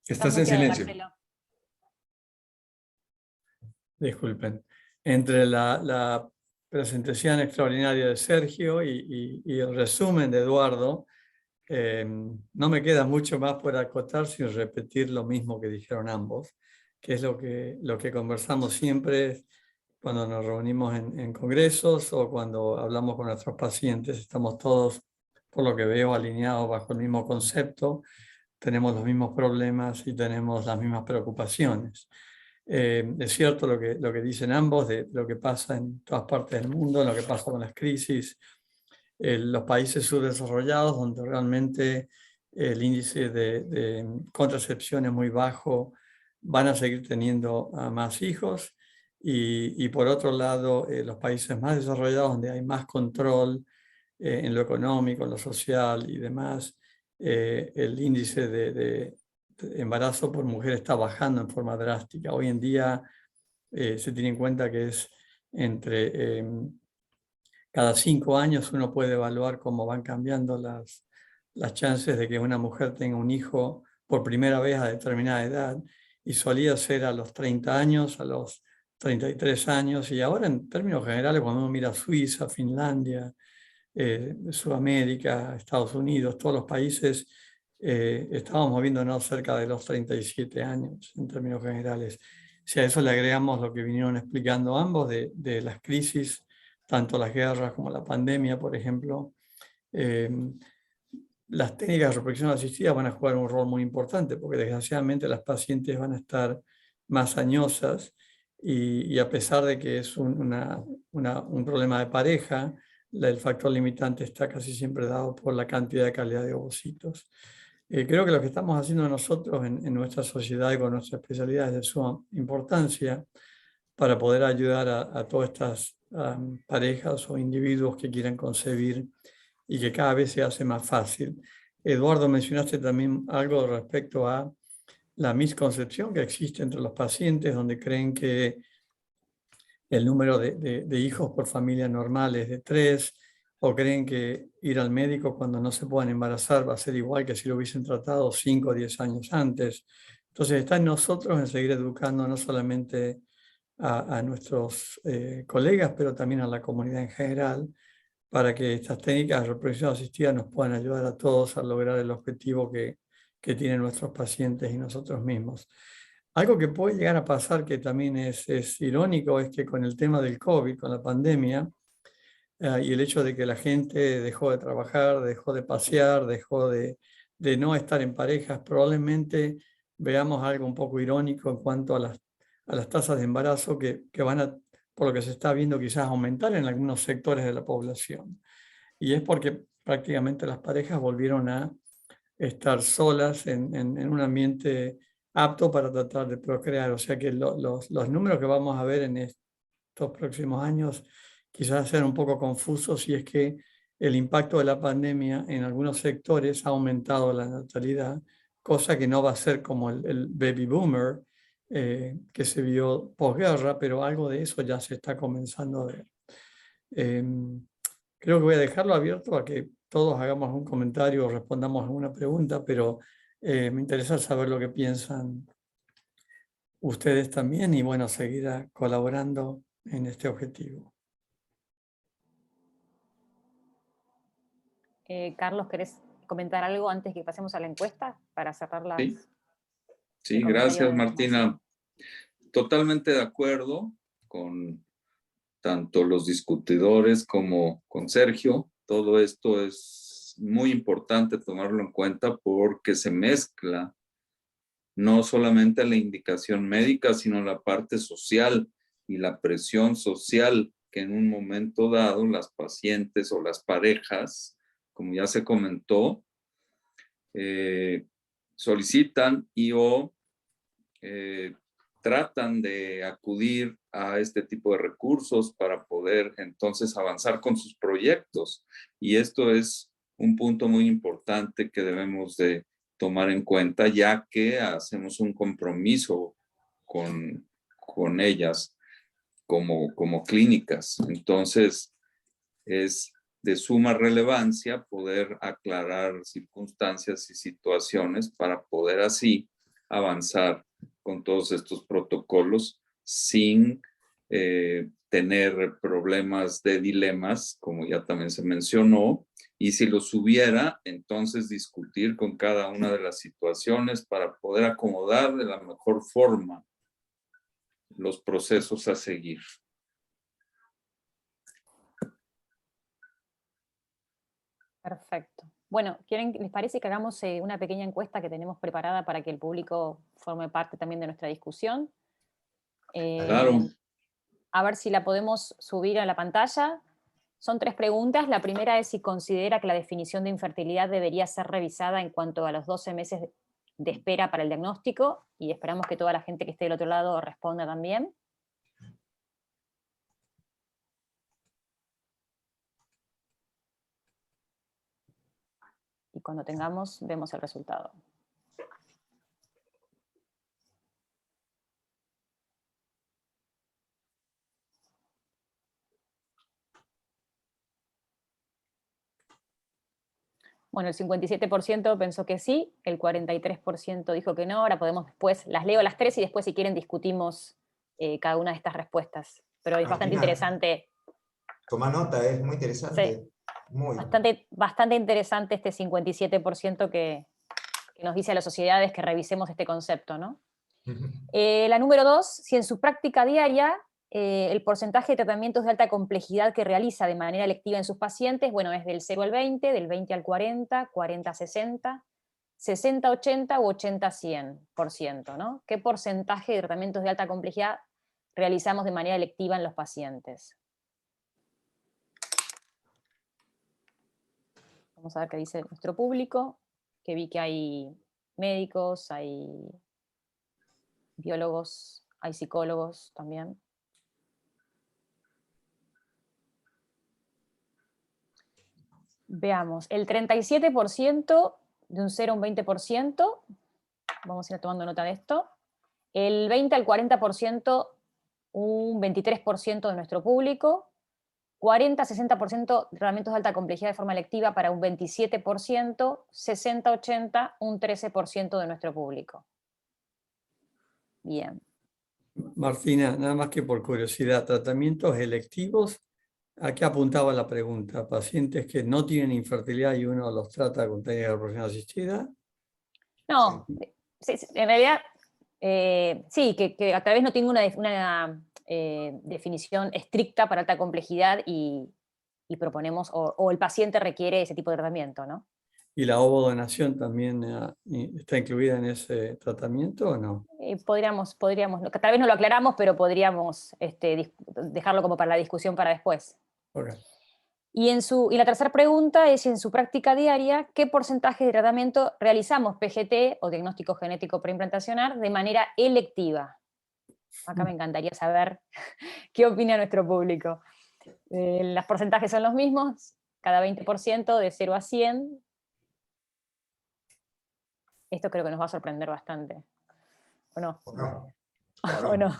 Estás en silencio. Marcelo. Disculpen. Entre la presentación extraordinaria de Sergio y el resumen de Eduardo, no me queda mucho más por acotar sin repetir lo mismo que dijeron ambos, que es lo que conversamos siempre cuando nos reunimos en congresos o cuando hablamos con nuestros pacientes. Estamos todos, por lo que veo, alineados bajo el mismo concepto, tenemos los mismos problemas y tenemos las mismas preocupaciones. Es cierto lo que dicen ambos de lo que pasa en todas partes del mundo, lo que pasa con las crisis, los países subdesarrollados donde realmente el índice de contracepción es muy bajo, van a seguir teniendo más hijos y por otro lado los países más desarrollados donde hay más control en lo económico, en lo social y demás, el índice de embarazo por mujer está bajando en forma drástica. Hoy en día se tiene en cuenta que es entre cada 5 años uno puede evaluar cómo van cambiando las chances de que una mujer tenga un hijo por primera vez a determinada edad, y solía ser a los 30 años, a los 33 años, y ahora en términos generales cuando uno mira Suiza, Finlandia, Sudamérica, Estados Unidos, todos los países, estamos moviéndonos cerca de los 37 años en términos generales. Si a eso le agregamos lo que vinieron explicando ambos de las crisis, tanto las guerras como la pandemia, por ejemplo, las técnicas de reproducción asistida van a jugar un rol muy importante, porque desgraciadamente las pacientes van a estar más añosas y a pesar de que es un problema de pareja, el factor limitante está casi siempre dado por la cantidad de calidad de ovocitos. Creo que lo que estamos haciendo nosotros en nuestra sociedad y con nuestra especialidad es de suma importancia para poder ayudar a todas estas parejas o individuos que quieran concebir y que cada vez se hace más fácil. Eduardo, mencionaste también algo respecto a la misconcepción que existe entre los pacientes, donde creen que el número de hijos por familia normal es de 3, o creen que ir al médico cuando no se puedan embarazar va a ser igual que si lo hubiesen tratado 5 o 10 años antes. Entonces está en nosotros en seguir educando no solamente a nuestros colegas, pero también a la comunidad en general, para que estas técnicas de reproducción asistida nos puedan ayudar a todos a lograr el objetivo que tienen nuestros pacientes y nosotros mismos. Algo que puede llegar a pasar, que también es irónico, es que con el tema del COVID, con la pandemia, y el hecho de que la gente dejó de trabajar, dejó de pasear, dejó de no estar en parejas, probablemente veamos algo un poco irónico en cuanto a las tasas de embarazo que van a, por lo que se está viendo, quizás aumentar en algunos sectores de la población. Y es porque prácticamente las parejas volvieron a estar solas en un ambiente apto para tratar de procrear. O sea que los números que vamos a ver en estos próximos años quizás sean un poco confusos, si es que el impacto de la pandemia en algunos sectores ha aumentado la natalidad, cosa que no va a ser como el baby boomer que se vio posguerra, pero algo de eso ya se está comenzando a ver. Creo que voy a dejarlo abierto a que todos hagamos un comentario o respondamos alguna pregunta, pero me interesa saber lo que piensan ustedes también y bueno, seguir colaborando en este objetivo. Carlos, ¿querés comentar algo antes que pasemos a la encuesta para cerrar las... Sí, gracias Martina. Totalmente de acuerdo con tanto los discutidores como con Sergio. Todo esto es muy importante tomarlo en cuenta porque se mezcla no solamente la indicación médica, sino la parte social y la presión social que en un momento dado las pacientes o las parejas, como ya se comentó, solicitan y o tratan de acudir a este tipo de recursos para poder entonces avanzar con sus proyectos. Y esto es un punto muy importante que debemos de tomar en cuenta, ya que hacemos un compromiso con ellas como clínicas. Entonces, es de suma relevancia poder aclarar circunstancias y situaciones para poder así avanzar con todos estos protocolos sin tener problemas de dilemas, como ya también se mencionó, y si los hubiera, entonces discutir con cada una de las situaciones para poder acomodar de la mejor forma los procesos a seguir. Perfecto. Bueno, ¿les parece que hagamos una pequeña encuesta que tenemos preparada para que el público forme parte también de nuestra discusión? Claro. A ver si la podemos subir a la pantalla. Son 3 preguntas. La primera es si considera que la definición de infertilidad debería ser revisada en cuanto a los 12 meses de espera para el diagnóstico, y esperamos que toda la gente que esté del otro lado responda también. Y cuando tengamos, vemos el resultado. Bueno, el 57% pensó que sí, el 43% dijo que no. Ahora podemos después, las leo las tres y después si quieren discutimos cada una de estas respuestas. Pero es bastante Martina, interesante. toma nota, es muy Sí, interesante. Muy. bastante interesante este 57% que nos dice a las sociedades que revisemos este concepto, ¿no? La número 2, si en su práctica diaria el porcentaje de tratamientos de alta complejidad que realiza de manera electiva en sus pacientes, bueno, es del 0 al 20, del 20 al 40, 40 a 60, 60 a 80 u 80 a 100%, ¿no? ¿Qué porcentaje de tratamientos de alta complejidad realizamos de manera electiva en los pacientes? Vamos a ver qué dice nuestro público, que vi que hay médicos, hay biólogos, hay psicólogos también. Veamos, el 37% de un 0 a un 20%, vamos a ir tomando nota de esto, el 20 al 40%, un 23% de nuestro público, 40-60% tratamientos de alta complejidad de forma electiva para un 27%, 60-80, un 13% de nuestro público. Bien. Martina, nada más que por curiosidad, ¿tratamientos electivos? ¿A qué apuntaba la pregunta? ¿Pacientes que no tienen infertilidad y uno los trata con técnica de reproducción asistida? No, sí, en realidad, sí, que a través no tengo una definición estricta para alta complejidad y proponemos, o el paciente requiere ese tipo de tratamiento, ¿no? ¿Y la ovodonación también está incluida en ese tratamiento o no? Podríamos, tal vez no lo aclaramos, pero podríamos dejarlo como para la discusión para después. Okay. Y la tercera pregunta es, en su práctica diaria, ¿qué porcentaje de tratamiento realizamos PGT o diagnóstico genético preimplantacional de manera electiva? Acá me encantaría saber qué opina nuestro público. Los porcentajes son los mismos, cada 20% de 0 a 100. Esto creo que nos va a sorprender bastante. ¿O no? ¿O no? ¿O no?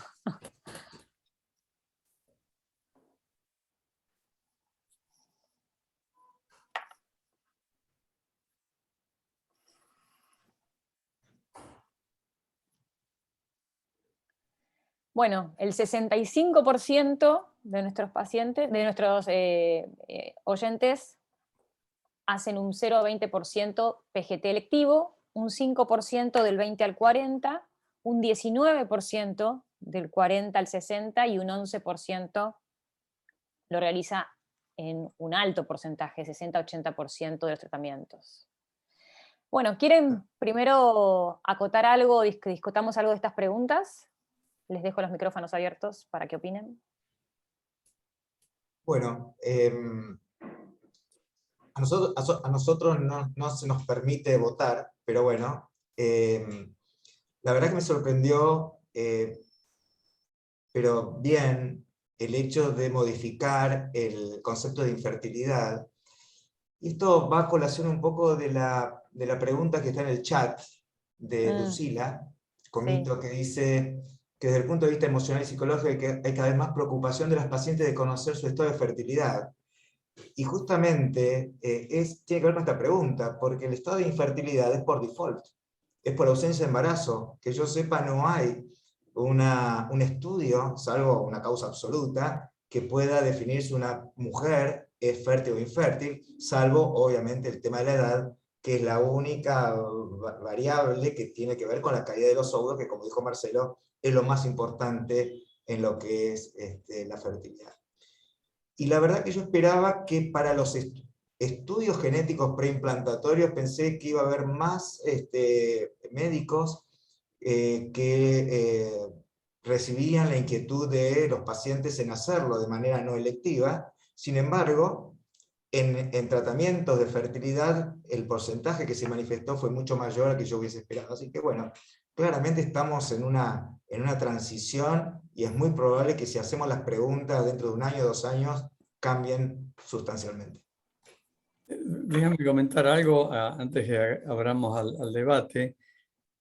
Bueno, el 65% de nuestros pacientes, de nuestros oyentes, hacen un 0 a 20% PGT electivo, un 5% del 20 al 40, un 19% del 40 al 60 y un 11% lo realiza en un alto porcentaje, 60-80% de los tratamientos. Bueno, ¿quieren primero acotar algo, que discutamos algo de estas preguntas? Les dejo los micrófonos abiertos para que opinen. Bueno, a nosotros no se nos permite votar, pero bueno, la verdad que me sorprendió, pero bien, el hecho de modificar el concepto de infertilidad. Y esto va a colación un poco de la pregunta que está en el chat de Lucila, Comito, sí, que dice que desde el punto de vista emocional y psicológico hay cada vez más preocupación de las pacientes de conocer su estado de fertilidad. Y justamente tiene que ver con esta pregunta, porque el estado de infertilidad es por default, es por ausencia de embarazo. Que yo sepa, no hay un estudio, salvo una causa absoluta, que pueda definir si una mujer es fértil o infértil, salvo obviamente el tema de la edad, que es la única variable que tiene que ver con la caída de los óvulos, que como dijo Marcelo, es lo más importante en lo que es la fertilidad. Y la verdad que yo esperaba que para los estudios genéticos preimplantatorios pensé que iba a haber más médicos que recibían la inquietud de los pacientes en hacerlo de manera no electiva. Sin embargo, en tratamientos de fertilidad, el porcentaje que se manifestó fue mucho mayor al que yo hubiese esperado. Así que bueno, claramente estamos en una transición y es muy probable que si hacemos las preguntas dentro de un año o 2 años, cambien sustancialmente. Déjame comentar algo antes que abramos al debate.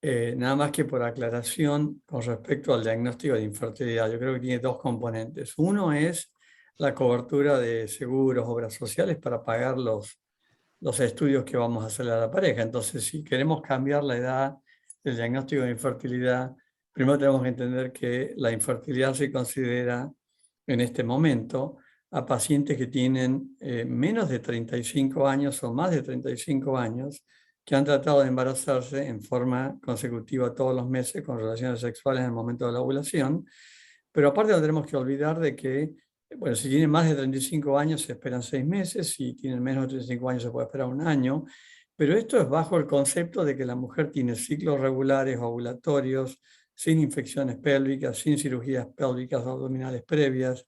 Nada más que por aclaración con respecto al diagnóstico de infertilidad. Yo creo que tiene dos componentes. Uno es la cobertura de seguros, obras sociales para pagar los estudios que vamos a hacer a la pareja. Entonces, si queremos cambiar la edad del diagnóstico de infertilidad, primero tenemos que entender que la infertilidad se considera en este momento a pacientes que tienen menos de 35 años o más de 35 años, que han tratado de embarazarse en forma consecutiva todos los meses con relaciones sexuales en el momento de la ovulación. Pero aparte no tenemos que olvidar de que, bueno, si tienen más de 35 años se esperan 6 meses, si tienen menos de 35 años se puede esperar un año, pero esto es bajo el concepto de que la mujer tiene ciclos regulares ovulatorios, sin infecciones pélvicas, sin cirugías pélvicas o abdominales previas,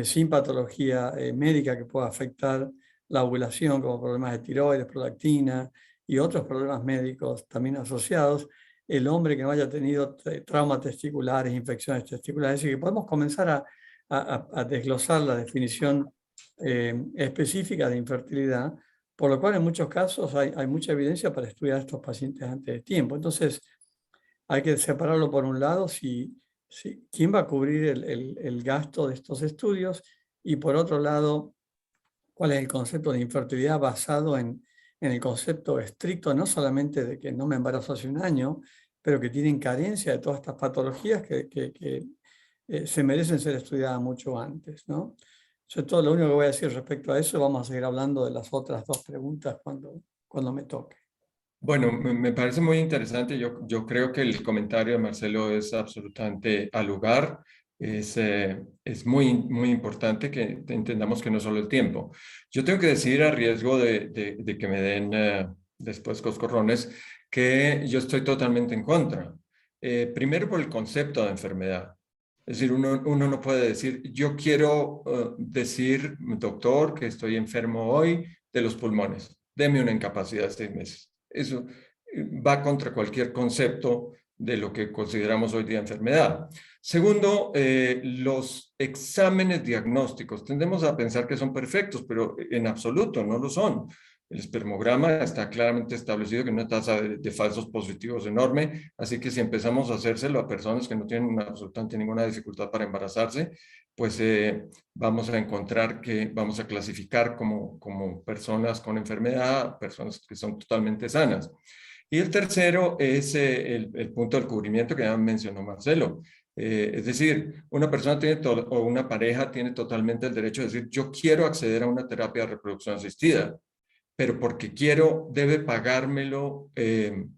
sin patología médica que pueda afectar la ovulación, como problemas de tiroides, prolactina y otros problemas médicos también asociados. El hombre que no haya tenido traumas testiculares, infecciones testiculares, es decir, que podemos comenzar a desglosar la definición específica de infertilidad, por lo cual en muchos casos hay mucha evidencia para estudiar a estos pacientes antes de tiempo. Entonces, hay que separarlo por un lado, quién va a cubrir el gasto de estos estudios, y por otro lado, cuál es el concepto de infertilidad basado en el concepto estricto, no solamente de que no me embarazo hace un año, pero que tienen carencia de todas estas patologías que se merecen ser estudiadas mucho antes, ¿no? Eso es todo lo único que voy a decir respecto a eso. Vamos a seguir hablando de las otras dos preguntas cuando me toque. Bueno, me parece muy interesante. Yo creo que el comentario de Marcelo es absolutamente al lugar. Es muy importante que entendamos que no solo el tiempo. Yo tengo que decir, a riesgo de que me den después coscorrones, que yo estoy totalmente en contra. Primero por el concepto de enfermedad. Es decir, uno no puede decir, yo quiero decir, doctor, que estoy enfermo hoy de los pulmones. Deme una incapacidad de 6 meses. Eso va contra cualquier concepto de lo que consideramos hoy día enfermedad. Segundo, los exámenes diagnósticos. Tendemos a pensar que son perfectos, pero en absoluto no lo son. El espermograma está claramente establecido que hay una tasa de falsos positivos enorme, así que si empezamos a hacérselo a personas que no tienen absolutamente ninguna dificultad para embarazarse, pues vamos a encontrar que vamos a clasificar como personas con enfermedad, personas que son totalmente sanas. Y el tercero es el punto del cubrimiento que ya mencionó Marcelo. Es decir, una persona o una pareja tiene totalmente el derecho de decir, yo quiero acceder a una terapia de reproducción asistida, pero porque quiero, debe pagármelo el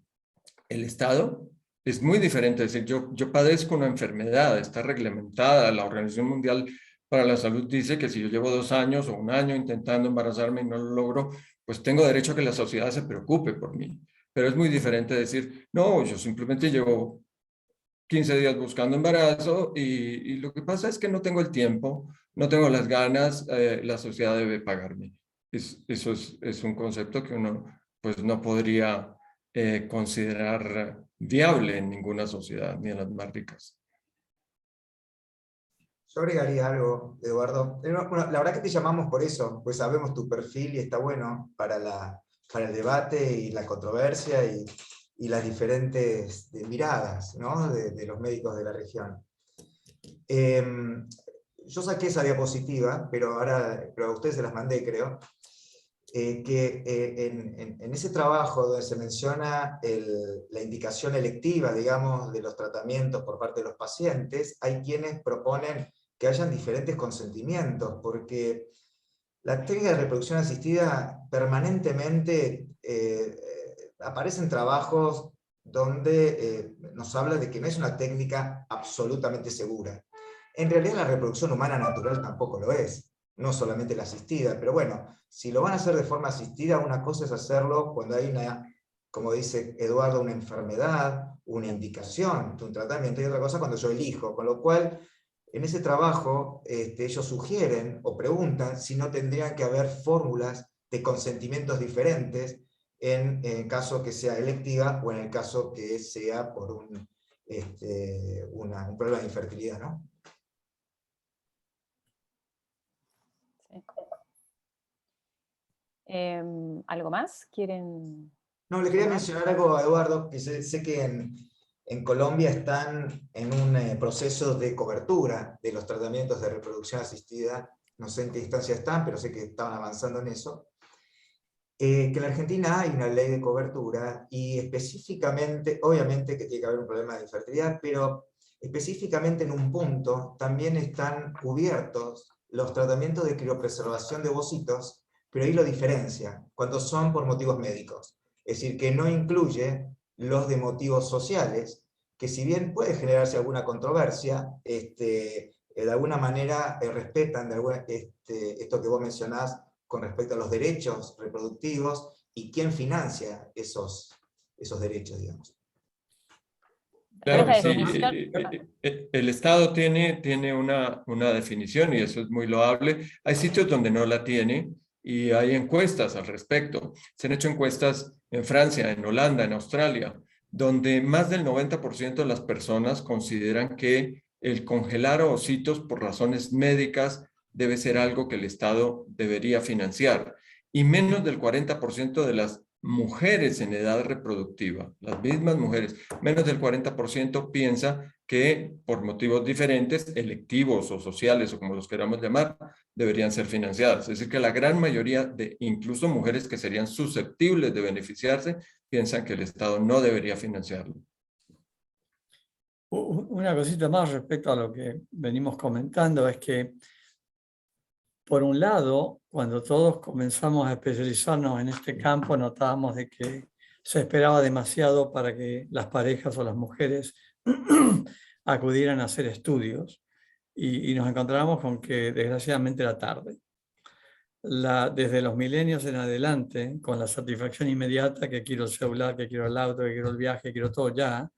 Estado. Es muy diferente. Es decir, yo padezco una enfermedad, está reglamentada. La Organización Mundial para la Salud dice que si yo llevo 2 años o 1 año intentando embarazarme y no lo logro, pues tengo derecho a que la sociedad se preocupe por mí. Pero es muy diferente decir, no, yo simplemente llevo 15 días buscando embarazo y lo que pasa es que no tengo el tiempo, no tengo las ganas, la sociedad debe pagarme. Eso es un concepto que uno pues no podría considerar viable en ninguna sociedad, ni en las más ricas. Yo agregaría algo, Eduardo. Bueno, la verdad que te llamamos por eso, pues sabemos tu perfil y está bueno para el debate y la controversia y las diferentes miradas, ¿no? de los médicos de la región. Yo saqué esa diapositiva, pero a ustedes se las mandé, creo, que en ese trabajo donde se menciona la indicación electiva, digamos, de los tratamientos por parte de los pacientes, hay quienes proponen que hayan diferentes consentimientos, porque la técnica de reproducción asistida permanentemente aparecen trabajos donde nos habla de que no es una técnica absolutamente segura. En realidad la reproducción humana natural tampoco lo es, no solamente la asistida, pero bueno, si lo van a hacer de forma asistida, una cosa es hacerlo cuando hay como dice Eduardo, una enfermedad, una indicación de un tratamiento, y otra cosa cuando yo elijo, con lo cual en ese trabajo ellos sugieren o preguntan si no tendrían que haber fórmulas de consentimientos diferentes en el caso que sea electiva o en el caso que sea por un problema de infertilidad, ¿no? ¿Algo más? ¿Quieren...? No, le quería ¿Tomar? mencionar algo a Eduardo, que sé que en Colombia están en un proceso de cobertura de los tratamientos de reproducción asistida. No sé en qué instancia están, pero sé que estaban avanzando en eso. Que en la Argentina hay una ley de cobertura y específicamente, obviamente que tiene que haber un problema de infertilidad, pero específicamente en un punto también están cubiertos los tratamientos de criopreservación de ovocitos, pero ahí lo diferencia, cuando son por motivos médicos. Es decir, que no incluye los de motivos sociales, que si bien puede generarse alguna controversia, de alguna manera respetan esto que vos mencionás con respecto a los derechos reproductivos y quién financia esos derechos, digamos. Pero Claro, esa sí, definición... el Estado tiene una definición y eso es muy loable. Hay sitios donde no la tiene y hay encuestas al respecto. Se han hecho encuestas en Francia, en Holanda, en Australia, donde más del 90% de las personas consideran que el congelar ovocitos por razones médicas debe ser algo que el Estado debería financiar. Y menos del 40% de las mujeres en edad reproductiva, las mismas mujeres, menos del 40% piensa que por motivos diferentes, electivos o sociales o como los queramos llamar, deberían ser financiadas. Es decir, que la gran mayoría de incluso mujeres que serían susceptibles de beneficiarse piensan que el Estado no debería financiarlo. Una cosita más respecto a lo que venimos comentando es que, por un lado, cuando todos comenzamos a especializarnos en este campo, notábamos de que se esperaba demasiado para que las parejas o las mujeres acudieran a hacer estudios y nos encontramos con que desgraciadamente era tarde. Desde los milenios en adelante, con la satisfacción inmediata, que quiero el celular, que quiero el auto, que quiero el viaje, que quiero todo ya,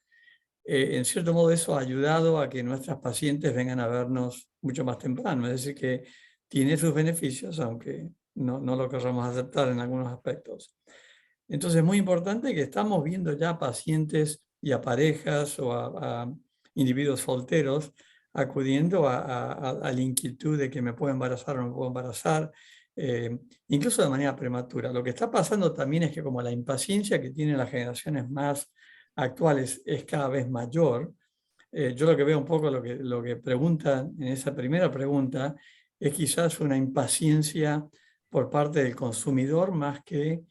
en cierto modo eso ha ayudado a que nuestras pacientes vengan a vernos mucho más temprano. Es decir, que tiene sus beneficios, aunque no lo queramos aceptar en algunos aspectos. Entonces es muy importante que estamos viendo ya pacientes y a parejas o a individuos solteros acudiendo a la inquietud de que me puedo embarazar o no me puedo embarazar, incluso de manera prematura. Lo que está pasando también es que como la impaciencia que tienen las generaciones más actuales es cada vez mayor, yo lo que veo un poco, lo que preguntan en esa primera pregunta, es quizás una impaciencia por parte del consumidor más que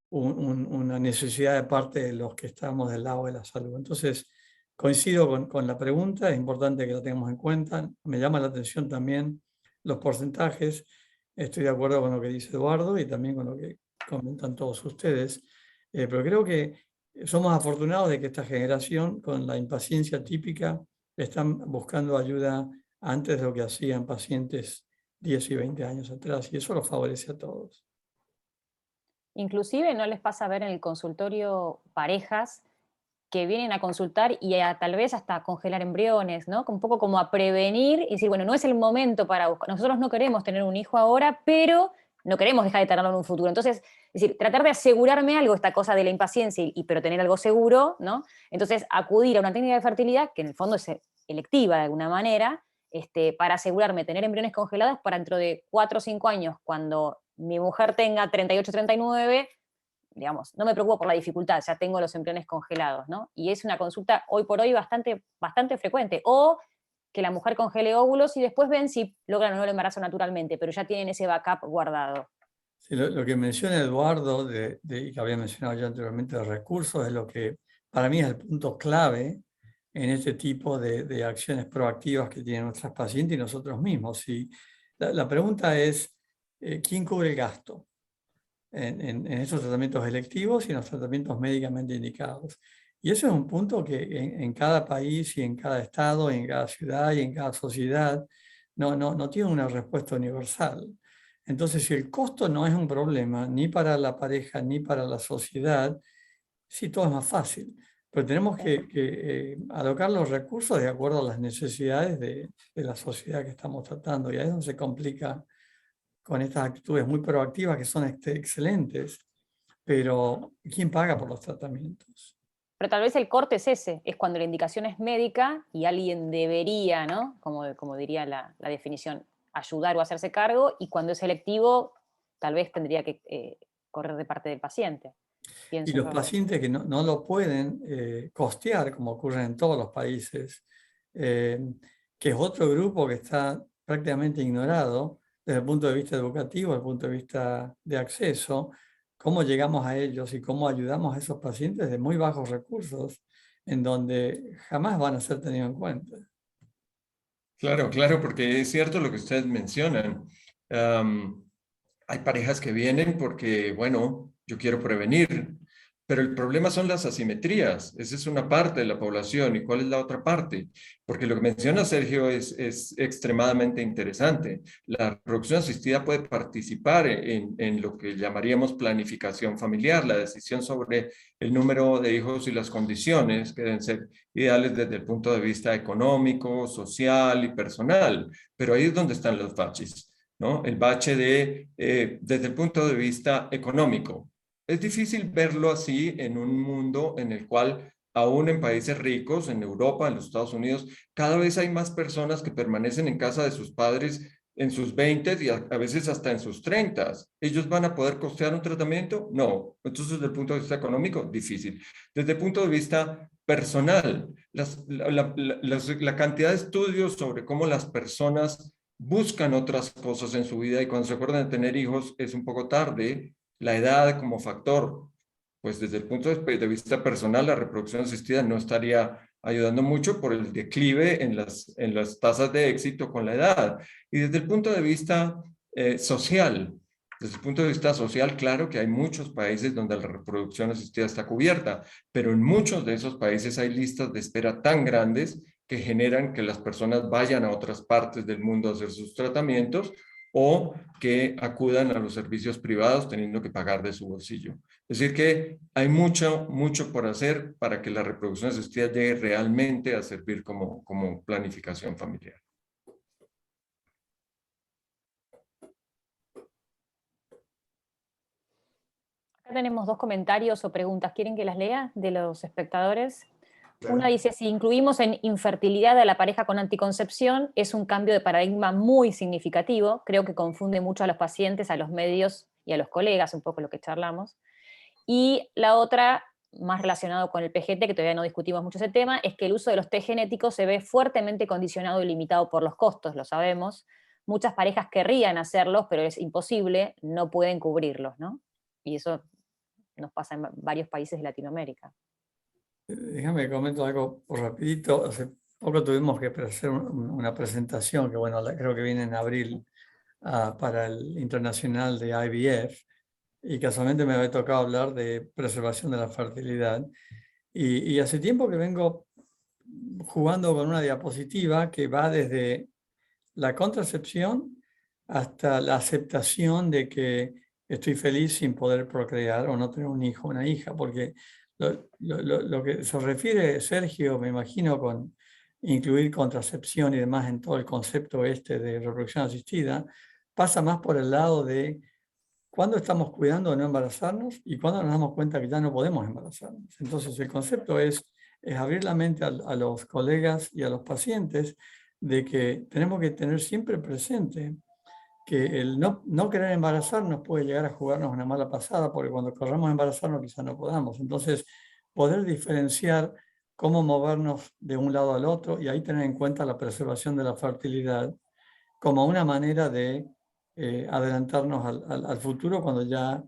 una necesidad de parte de los que estamos del lado de la salud. Entonces, coincido con la pregunta, es importante que la tengamos en cuenta. Me llama la atención también los porcentajes. Estoy de acuerdo con lo que dice Eduardo y también con lo que comentan todos ustedes, pero creo que somos afortunados de que esta generación, con la impaciencia típica, están buscando ayuda antes de lo que hacían pacientes 10 y 20 años atrás, y eso los favorece a todos. Inclusive no les pasa ver en el consultorio parejas que vienen a consultar y tal vez hasta congelar embriones, ¿no? Un poco como a prevenir y decir, bueno, no es el momento para buscar. Nosotros no queremos tener un hijo ahora, pero no queremos dejar de tenerlo en un futuro. Entonces, es decir, tratar de asegurarme algo, esta cosa de la impaciencia, pero tener algo seguro, ¿no? Entonces, acudir a una técnica de fertilidad, que en el fondo es electiva de alguna manera, para asegurarme tener embriones congelados para dentro de 4 o 5 años, cuando mi mujer tenga 38, 39, digamos, no me preocupo por la dificultad, ya tengo los embriones congelados, ¿no? Y es una consulta hoy por hoy bastante frecuente. O que la mujer congele óvulos y después ven si logran o no el embarazo naturalmente, pero ya tienen ese backup guardado. Sí, lo que menciona Eduardo, y que había mencionado ya anteriormente, de recursos, es lo que para mí es el punto clave en este tipo de acciones proactivas que tienen nuestras pacientes y nosotros mismos. Y la pregunta es, ¿quién cubre el gasto en estos tratamientos electivos y en los tratamientos médicamente indicados? Y eso es un punto que en cada país y en cada estado, y en cada ciudad y en cada sociedad no tiene una respuesta universal. Entonces, si el costo no es un problema ni para la pareja ni para la sociedad, sí, todo es más fácil. Pero tenemos que alocar los recursos de acuerdo a las necesidades de la sociedad que estamos tratando. Y ahí es donde se complica con estas actitudes muy proactivas que son excelentes. Pero ¿quién paga por los tratamientos? Pero tal vez el corte es ese, es cuando la indicación es médica y alguien debería, ¿no? Como diría la definición, ayudar o hacerse cargo, y cuando es selectivo, tal vez tendría que correr de parte del paciente. Y los pacientes que no lo pueden costear, como ocurre en todos los países, que es otro grupo que está prácticamente ignorado desde el punto de vista educativo, desde el punto de vista de acceso, cómo llegamos a ellos y cómo ayudamos a esos pacientes de muy bajos recursos, en donde jamás van a ser tenidos en cuenta. Claro, claro, porque es cierto lo que ustedes mencionan. Hay parejas que vienen porque, bueno, yo quiero prevenir, pero el problema son las asimetrías. Esa es una parte de la población. ¿Y cuál es la otra parte? Porque lo que menciona Sergio es extremadamente interesante. La reproducción asistida puede participar en lo que llamaríamos planificación familiar, la decisión sobre el número de hijos y las condiciones que deben ser ideales desde el punto de vista económico, social y personal. Pero ahí es donde están los baches, ¿no? El bache desde el punto de vista económico. Es difícil verlo así en un mundo en el cual, aún en países ricos, en Europa, en los Estados Unidos, cada vez hay más personas que permanecen en casa de sus padres en sus 20 y a veces hasta en sus 30. ¿Ellos van a poder costear un tratamiento? No. Entonces, desde el punto de vista económico, difícil. Desde el punto de vista personal, la cantidad de estudios sobre cómo las personas buscan otras cosas en su vida y cuando se acuerdan de tener hijos es un poco tarde. La edad como factor, pues desde el punto de vista personal, la reproducción asistida no estaría ayudando mucho por el declive en las tasas de éxito con la edad. Y desde el punto de vista social, desde el punto de vista social, claro que hay muchos países donde la reproducción asistida está cubierta, pero en muchos de esos países hay listas de espera tan grandes que generan que las personas vayan a otras partes del mundo a hacer sus tratamientos o que acudan a los servicios privados teniendo que pagar de su bolsillo. Es decir que hay mucho por hacer para que la reproducción asistida llegue realmente a servir como planificación familiar. Acá tenemos 2 comentarios o preguntas. ¿Quieren que las lea de los espectadores? Claro. Una dice, si incluimos en infertilidad a la pareja con anticoncepción, es un cambio de paradigma muy significativo. Creo que confunde mucho a los pacientes, a los medios y a los colegas, un poco lo que charlamos. Y la otra, más relacionado con el PGT, que todavía no discutimos mucho ese tema, es que el uso de los test genéticos se ve fuertemente condicionado y limitado por los costos, lo sabemos. Muchas parejas querrían hacerlos, pero es imposible, no pueden cubrirlos, ¿no? Y eso nos pasa en varios países de Latinoamérica. Déjame comento algo por rapidito. Hace poco tuvimos que hacer una presentación que, bueno, creo que viene en abril para el Internacional de IVF, y casualmente me había tocado hablar de preservación de la fertilidad. Y hace tiempo que vengo jugando con una diapositiva que va desde la contracepción hasta la aceptación de que estoy feliz sin poder procrear o no tener un hijo o una hija, porque lo que se refiere Sergio, me imagino, con incluir contracepción y demás en todo el concepto de reproducción asistida, pasa más por el lado de cuándo estamos cuidando de no embarazarnos y cuándo nos damos cuenta que ya no podemos embarazarnos. Entonces el concepto es abrir la mente a los colegas y a los pacientes de que tenemos que tener siempre presente que el no querer embarazarnos puede llegar a jugarnos una mala pasada, porque cuando queramos embarazarnos quizás no podamos. Entonces, poder diferenciar cómo movernos de un lado al otro y ahí tener en cuenta la preservación de la fertilidad como una manera de adelantarnos al futuro cuando ya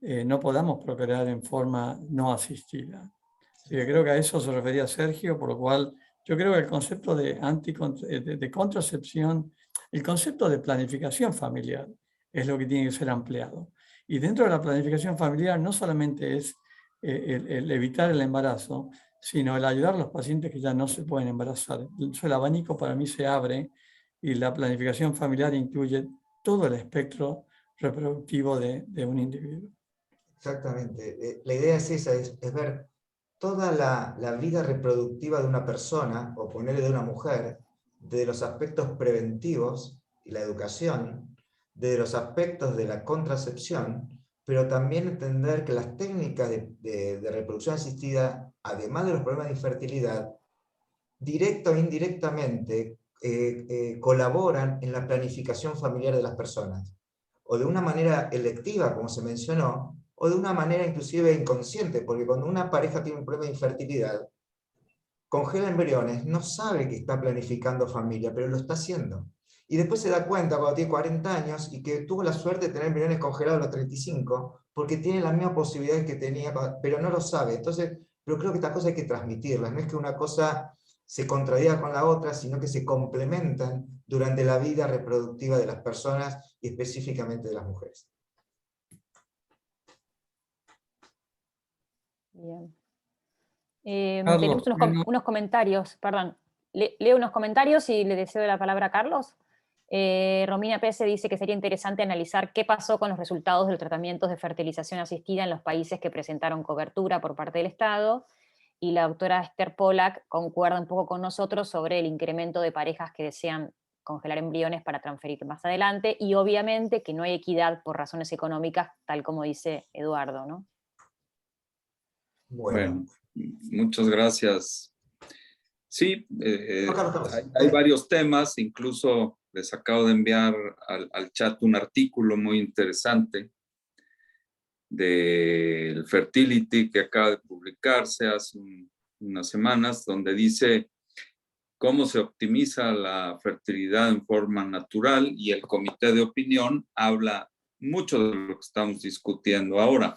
no podamos procrear en forma no asistida. Así que creo que a eso se refería Sergio, por lo cual yo creo que el concepto de contracepción, el concepto de planificación familiar es lo que tiene que ser ampliado. Y dentro de la planificación familiar no solamente es el evitar el embarazo, sino el ayudar a los pacientes que ya no se pueden embarazar. El abanico para mí se abre y la planificación familiar incluye todo el espectro reproductivo de un individuo. Exactamente. La idea es esa, es ver toda la vida reproductiva de una persona, o ponerle de una mujer, de los aspectos preventivos y la educación, de los aspectos de la contracepción, pero también entender que las técnicas de reproducción asistida, además de los problemas de infertilidad, directa o indirectamente, colaboran en la planificación familiar de las personas, o de una manera electiva, como se mencionó, o de una manera inclusive inconsciente, porque cuando una pareja tiene un problema de infertilidad, congela embriones, no sabe que está planificando familia, pero lo está haciendo. Y después se da cuenta cuando tiene 40 años y que tuvo la suerte de tener embriones congelados a los 35, porque tiene las mismas posibilidades que tenía, pero no lo sabe. Entonces, yo creo que estas cosas hay que transmitirlas, no es que una cosa se contradiga con la otra, sino que se complementan durante la vida reproductiva de las personas y específicamente de las mujeres. Bien. Carlos, Tenemos unos comentarios, perdón. Leo unos comentarios y le cedo la palabra a Carlos. Romina Pese dice que sería interesante analizar qué pasó con los resultados de los tratamientos de fertilización asistida en los países que presentaron cobertura por parte del Estado. Y la doctora Esther Pollack concuerda un poco con nosotros sobre el incremento de parejas que desean congelar embriones para transferir más adelante, y obviamente que no hay equidad por razones económicas, tal como dice Eduardo, ¿no? Bueno, muchas gracias. Sí, Carlos. hay varios temas, incluso les acabo de enviar al chat un artículo muy interesante del Fertility que acaba de publicarse hace unas semanas, donde dice cómo se optimiza la fertilidad en forma natural, y el comité de opinión habla mucho de lo que estamos discutiendo ahora.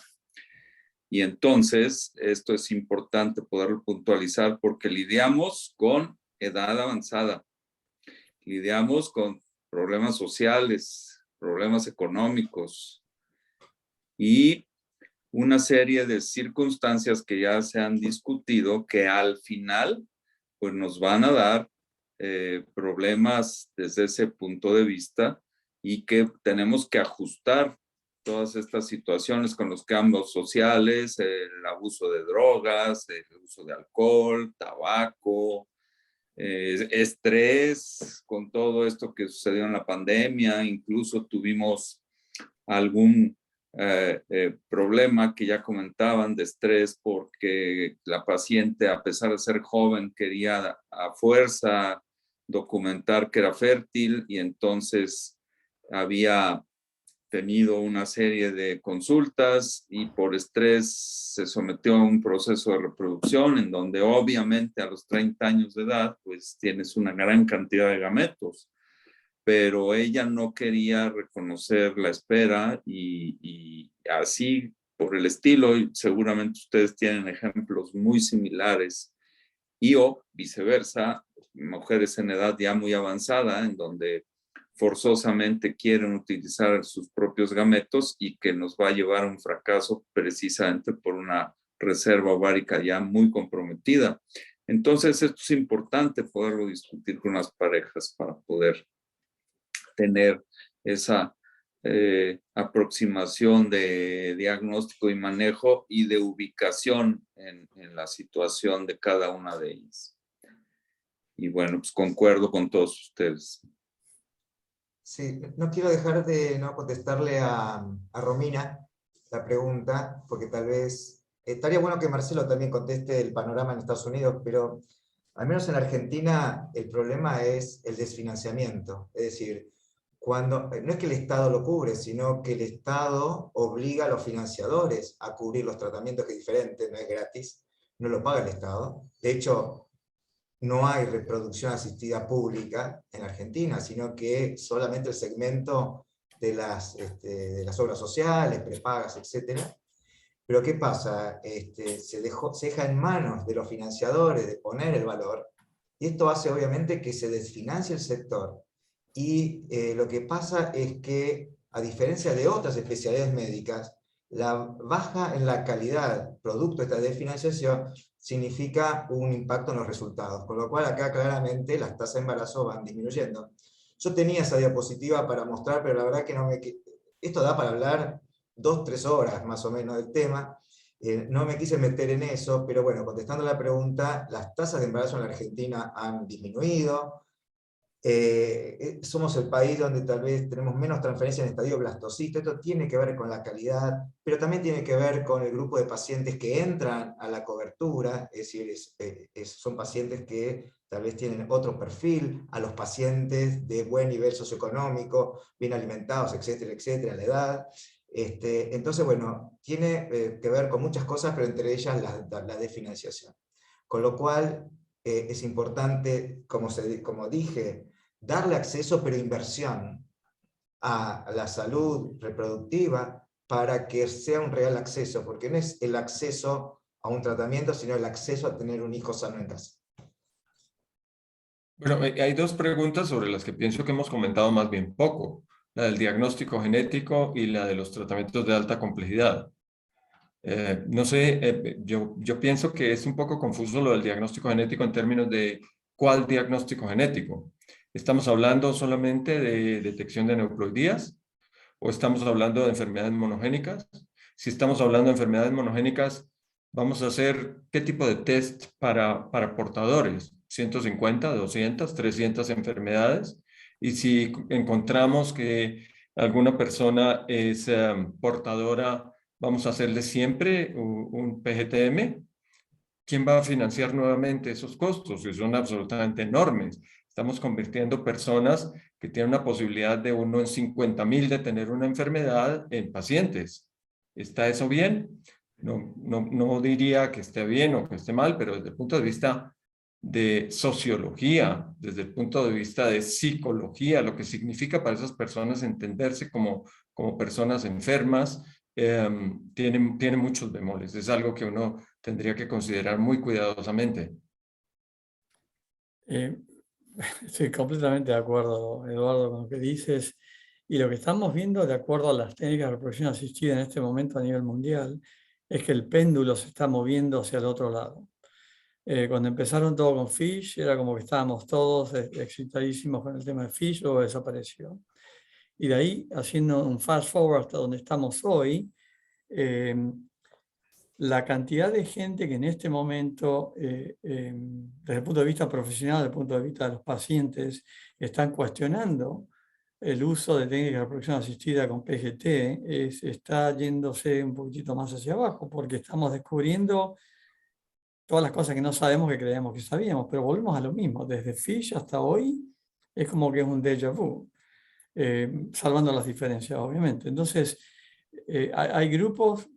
Y entonces, esto es importante poderlo puntualizar porque lidiamos con edad avanzada, lidiamos con problemas sociales, problemas económicos y una serie de circunstancias que ya se han discutido que al final pues nos van a dar problemas desde ese punto de vista, y que tenemos que ajustar todas estas situaciones con los cambios sociales, el abuso de drogas, el uso de alcohol, tabaco, estrés, con todo esto que sucedió en la pandemia. Incluso tuvimos algún problema que ya comentaban de estrés porque la paciente, a pesar de ser joven, quería a fuerza documentar que era fértil, y entonces había tenido una serie de consultas y por estrés se sometió a un proceso de reproducción en donde obviamente a los 30 años de edad pues tienes una gran cantidad de gametos, pero ella no quería reconocer la espera y así por el estilo, y seguramente ustedes tienen ejemplos muy similares, y o viceversa, mujeres en edad ya muy avanzada en donde forzosamente quieren utilizar sus propios gametos y que nos va a llevar a un fracaso precisamente por una reserva ovárica ya muy comprometida. Entonces, esto es importante poderlo discutir con las parejas para poder tener esa aproximación de diagnóstico y manejo y de ubicación en la situación de cada una de ellas. Y bueno, pues concuerdo con todos ustedes. Sí, no quiero dejar de no contestarle a Romina la pregunta, porque tal vez estaría bueno que Marcelo también conteste el panorama en Estados Unidos, pero al menos en Argentina el problema es el desfinanciamiento. Es decir, cuando, no es que el Estado lo cubre, sino que el Estado obliga a los financiadores a cubrir los tratamientos, que es diferente, no es gratis, no lo paga el Estado. De hecho, no hay reproducción asistida pública en Argentina, sino que solamente el segmento de las obras sociales, prepagas, etc. Pero ¿qué pasa? Se deja en manos de los financiadores de poner el valor, y esto hace obviamente que se desfinancie el sector. Y lo que pasa es que, a diferencia de otras especialidades médicas, la baja en la calidad producto de esta desfinanciación significa un impacto en los resultados, con lo cual acá claramente las tasas de embarazo van disminuyendo. Yo tenía esa diapositiva para mostrar, pero la verdad que esto da para hablar 2-3 horas más o menos del tema. No me quise meter en eso, pero bueno, contestando la pregunta, las tasas de embarazo en la Argentina han disminuido. Somos el país donde tal vez tenemos menos transferencia en estadio blastocito. Esto tiene que ver con la calidad, pero también tiene que ver con el grupo de pacientes que entran a la cobertura, es decir, son pacientes que tal vez tienen otro perfil a los pacientes de buen nivel socioeconómico, bien alimentados, etcétera, etcétera, la edad. Entonces, bueno, tiene que ver con muchas cosas, pero entre ellas la de financiación. Con lo cual, es importante, como dije, darle acceso, pero inversión a la salud reproductiva para que sea un real acceso, porque no es el acceso a un tratamiento, sino el acceso a tener un hijo sano en casa. Bueno, hay dos preguntas sobre las que pienso que hemos comentado más bien poco, la del diagnóstico genético y la de los tratamientos de alta complejidad. No sé, yo pienso que es un poco confuso lo del diagnóstico genético en términos de cuál diagnóstico genético. ¿Estamos hablando solamente de detección de aneuploidías o estamos hablando de enfermedades monogénicas? Si estamos hablando de enfermedades monogénicas, vamos a hacer ¿qué tipo de test para portadores? 150, 200, 300 enfermedades. Y si encontramos que alguna persona es portadora, vamos a hacerle siempre un PGTM. ¿Quién va a financiar nuevamente esos costos? Que son absolutamente enormes. Estamos convirtiendo personas que tienen una posibilidad de 1 en 50.000 de tener una enfermedad en pacientes. ¿Está eso bien? No diría que esté bien o que esté mal, pero desde el punto de vista de sociología, desde el punto de vista de psicología, lo que significa para esas personas entenderse como personas enfermas, tiene muchos bemoles. Es algo que uno tendría que considerar muy cuidadosamente. Estoy completamente de acuerdo, Eduardo, con lo que dices. Y lo que estamos viendo, de acuerdo a las técnicas de reproducción asistida en este momento a nivel mundial, es que el péndulo se está moviendo hacia el otro lado. Cuando empezaron todo con FISH, era como que estábamos todos excitadísimos con el tema de FISH, luego desapareció. Y de ahí, haciendo un fast forward hasta donde estamos hoy, la cantidad de gente que en este momento, desde el punto de vista profesional, desde el punto de vista de los pacientes, están cuestionando el uso de técnicas de reproducción asistida con PGT, está yéndose un poquitito más hacia abajo, porque estamos descubriendo todas las cosas que no sabemos que creíamos que sabíamos, pero volvemos a lo mismo. Desde FISH hasta hoy es como que es un déjà vu, salvando las diferencias, obviamente. Entonces, hay grupos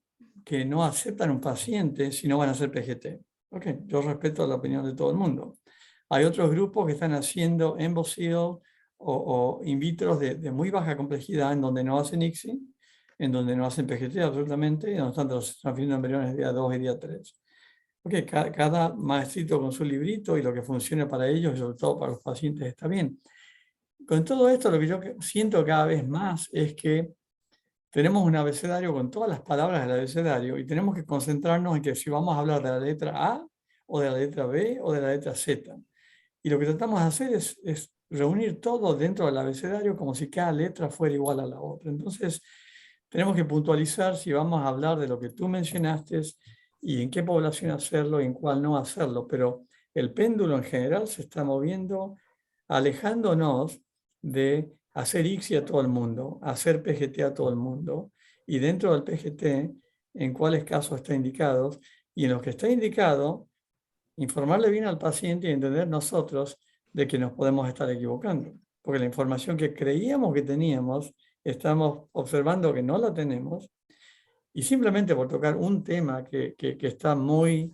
que no aceptan un paciente si no van a hacer PGT. Okay, yo respeto la opinión de todo el mundo. Hay otros grupos que están haciendo embosil o in vitro de muy baja complejidad, en donde no hacen ICSI, en donde no hacen PGT absolutamente, y no están transfiriendo embriones día 2 y día 3. Okay, cada maestrito con su librito y lo que funcione para ellos y sobre todo para los pacientes está bien. Con todo esto, lo que yo siento cada vez más es que tenemos un abecedario con todas las palabras del abecedario y tenemos que concentrarnos en que si vamos a hablar de la letra A o de la letra B o de la letra Z. Y lo que tratamos de hacer es reunir todo dentro del abecedario como si cada letra fuera igual a la otra. Entonces, tenemos que puntualizar si vamos a hablar de lo que tú mencionaste y en qué población hacerlo y en cuál no hacerlo. Pero el péndulo en general se está moviendo, alejándonos de hacer ICSI a todo el mundo, hacer PGT a todo el mundo, y dentro del PGT, en cuáles casos está indicado, y en los que está indicado, informarle bien al paciente y entender nosotros de que nos podemos estar equivocando, porque la información que creíamos que teníamos, estamos observando que no la tenemos, y simplemente por tocar un tema que está muy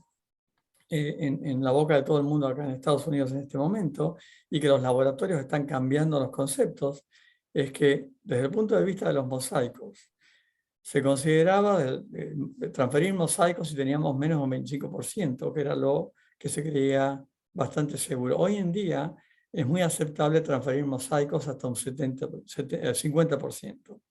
en la boca de todo el mundo acá en Estados Unidos en este momento, y que los laboratorios están cambiando los conceptos, es que desde el punto de vista de los mosaicos, se consideraba transferir mosaicos si teníamos menos de un 25%, que era lo que se creía bastante seguro. Hoy en día es muy aceptable transferir mosaicos hasta un 50%.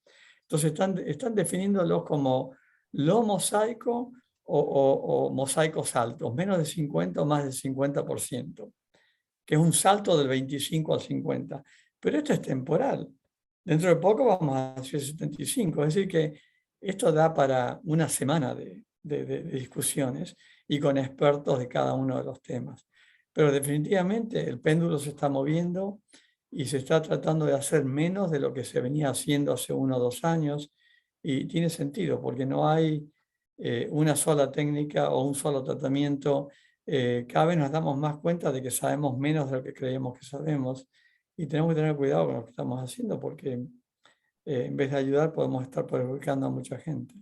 Entonces están definiéndolos como lo mosaico o mosaicos altos, menos de 50 o más del 50%, que es un salto del 25 al 50. Pero esto es temporal. Dentro de poco vamos a hacer 75, es decir que esto da para una semana de discusiones y con expertos de cada uno de los temas. Pero definitivamente el péndulo se está moviendo y se está tratando de hacer menos de lo que se venía haciendo hace 1 o 2 años, y tiene sentido porque no hay una sola técnica o un solo tratamiento. Cada vez nos damos más cuenta de que sabemos menos de lo que creíamos que sabemos, y tenemos que tener cuidado con lo que estamos haciendo porque en vez de ayudar podemos estar perjudicando a mucha gente.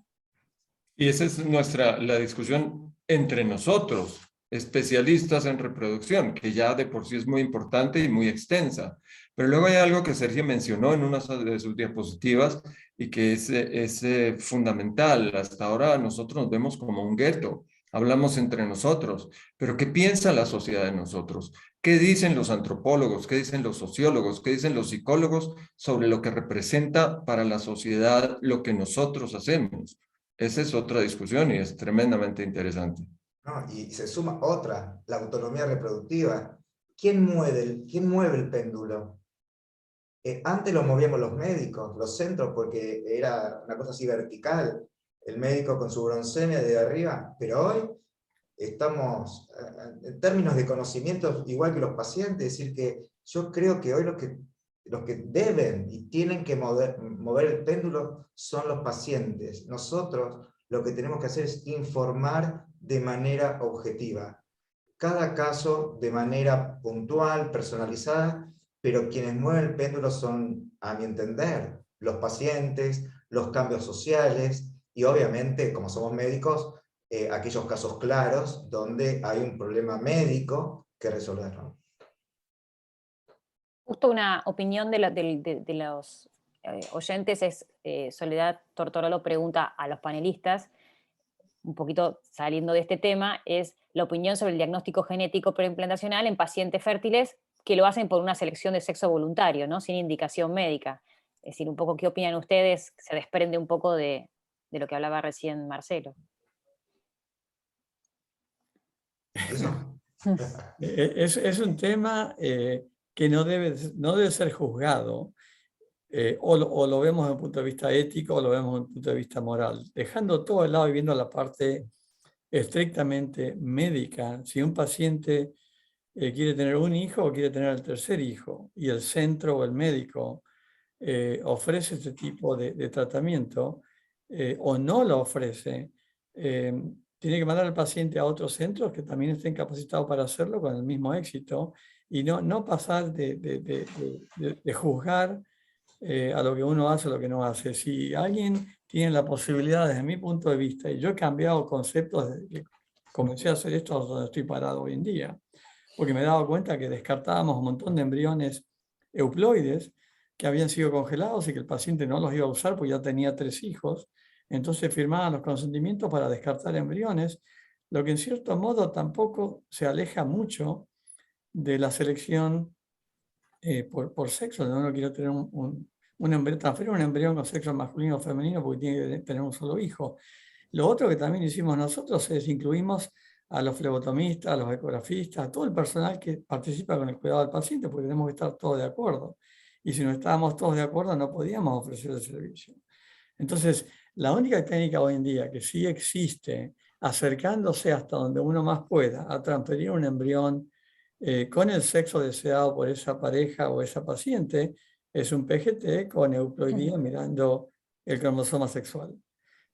Y esa es la discusión entre nosotros, especialistas en reproducción, que ya de por sí es muy importante y muy extensa. Pero luego hay algo que Sergio mencionó en una de sus diapositivas y que es fundamental. Hasta ahora nosotros nos vemos como un gueto, hablamos entre nosotros, pero ¿qué piensa la sociedad de nosotros? ¿Qué dicen los antropólogos? ¿Qué dicen los sociólogos? ¿Qué dicen los psicólogos sobre lo que representa para la sociedad lo que nosotros hacemos? Esa es otra discusión y es tremendamente interesante. ¿No? Y se suma otra, la autonomía reproductiva. ¿Quién mueve el péndulo? Antes lo movíamos los médicos, los centros, porque era una cosa así vertical, el médico con su broncemia de arriba, pero hoy estamos, en términos de conocimiento, igual que los pacientes, es decir, que yo creo que hoy los que deben y tienen que mover el péndulo son los pacientes. Nosotros lo que tenemos que hacer es informar de manera objetiva. Cada caso de manera puntual, personalizada, pero quienes mueven el péndulo son, a mi entender, los pacientes, los cambios sociales y obviamente, como somos médicos, aquellos casos claros donde hay un problema médico que resolver, ¿no? Justo una opinión de los oyentes es, Soledad Tortorolo pregunta a los panelistas, un poquito saliendo de este tema, es la opinión sobre el diagnóstico genético preimplantacional en pacientes fértiles que lo hacen por una selección de sexo voluntario, ¿no? Sin indicación médica. Es decir, un poco qué opinan ustedes, se desprende un poco de lo que hablaba recién Marcelo. Es un tema que no debe ser juzgado, o lo vemos desde un punto de vista ético o lo vemos desde un punto de vista moral. Dejando todo de lado y viendo la parte estrictamente médica, si un paciente quiere tener un hijo o quiere tener el tercer hijo y el centro o el médico ofrece este tipo de tratamiento o no lo ofrece, tiene que mandar al paciente a otros centros que también estén capacitados para hacerlo con el mismo éxito y no pasar de juzgar a lo que uno hace o lo que no hace. Si alguien tiene la posibilidad, desde mi punto de vista, y yo he cambiado conceptos desde que comencé a hacer esto a donde estoy parado hoy en día, porque me he dado cuenta que descartábamos un montón de embriones euploides que habían sido congelados y que el paciente no los iba a usar porque ya tenía 3 hijos. Entonces firmaban los consentimientos para descartar embriones, lo que en cierto modo tampoco se aleja mucho de la selección por sexo. No quiero tener transferir un embrión con sexo masculino o femenino porque tiene que tener un solo hijo. Lo otro que también hicimos nosotros es incluimos a los flebotomistas, a los ecografistas, a todo el personal que participa con el cuidado del paciente, porque tenemos que estar todos de acuerdo. Y si no estábamos todos de acuerdo, no podíamos ofrecer el servicio. Entonces, la única técnica hoy en día que sí existe, acercándose hasta donde uno más pueda, a transferir un embrión con el sexo deseado por esa pareja o esa paciente, es un PGT con euploidía mirando el cromosoma sexual.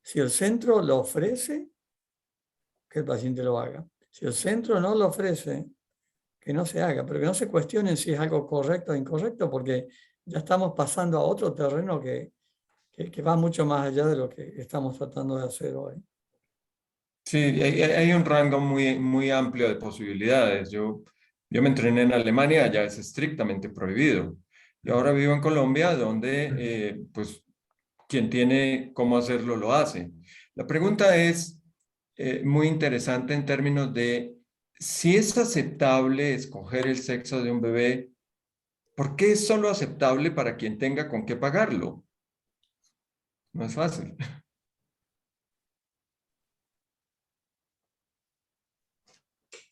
Si el centro lo ofrece, que el paciente lo haga. Si el centro no lo ofrece, que no se haga, pero que no se cuestionen si es algo correcto o incorrecto, porque ya estamos pasando a otro terreno que va mucho más allá de lo que estamos tratando de hacer hoy. Sí, hay un rango muy amplio de posibilidades. Yo me entrené en Alemania, ya es estrictamente prohibido. Y ahora vivo en Colombia, donde pues quien tiene cómo hacerlo lo hace. La pregunta es muy interesante en términos de si es aceptable escoger el sexo de un bebé, ¿por qué es solo aceptable para quien tenga con qué pagarlo? No es fácil.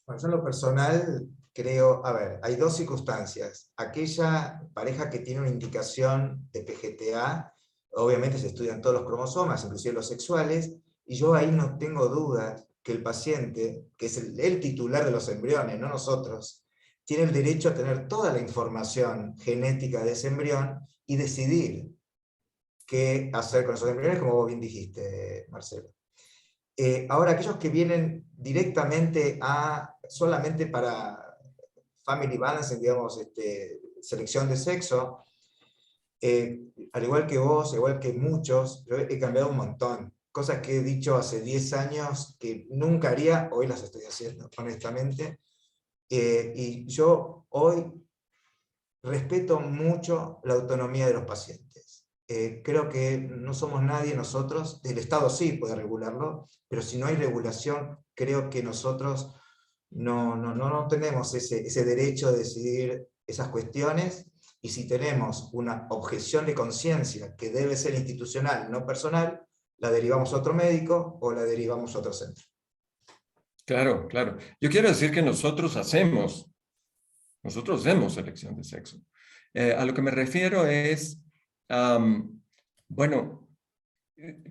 Bueno, yo en lo personal creo, a ver, hay 2 circunstancias. Aquella pareja que tiene una indicación de PGTA, obviamente se estudian todos los cromosomas, inclusive los sexuales, y yo ahí no tengo dudas que el paciente, que es el titular de los embriones, no nosotros, tiene el derecho a tener toda la información genética de ese embrión y decidir qué hacer con esos embriones, como vos bien dijiste, Marcelo. Ahora, aquellos que vienen directamente solamente para family balance, digamos, selección de sexo, al igual que vos, igual que muchos, yo he cambiado un montón. Cosas que he dicho hace 10 años que nunca haría, hoy las estoy haciendo, honestamente. Y yo hoy respeto mucho la autonomía de los pacientes. Creo que no somos nadie nosotros, el Estado sí puede regularlo, pero si no hay regulación, creo que nosotros no tenemos ese derecho de decidir esas cuestiones, y si tenemos una objeción de conciencia que debe ser institucional, no personal, la derivamos a otro médico o la derivamos a otro centro. Claro, claro. Yo quiero decir que nosotros hacemos elección de sexo. A lo que me refiero es, bueno,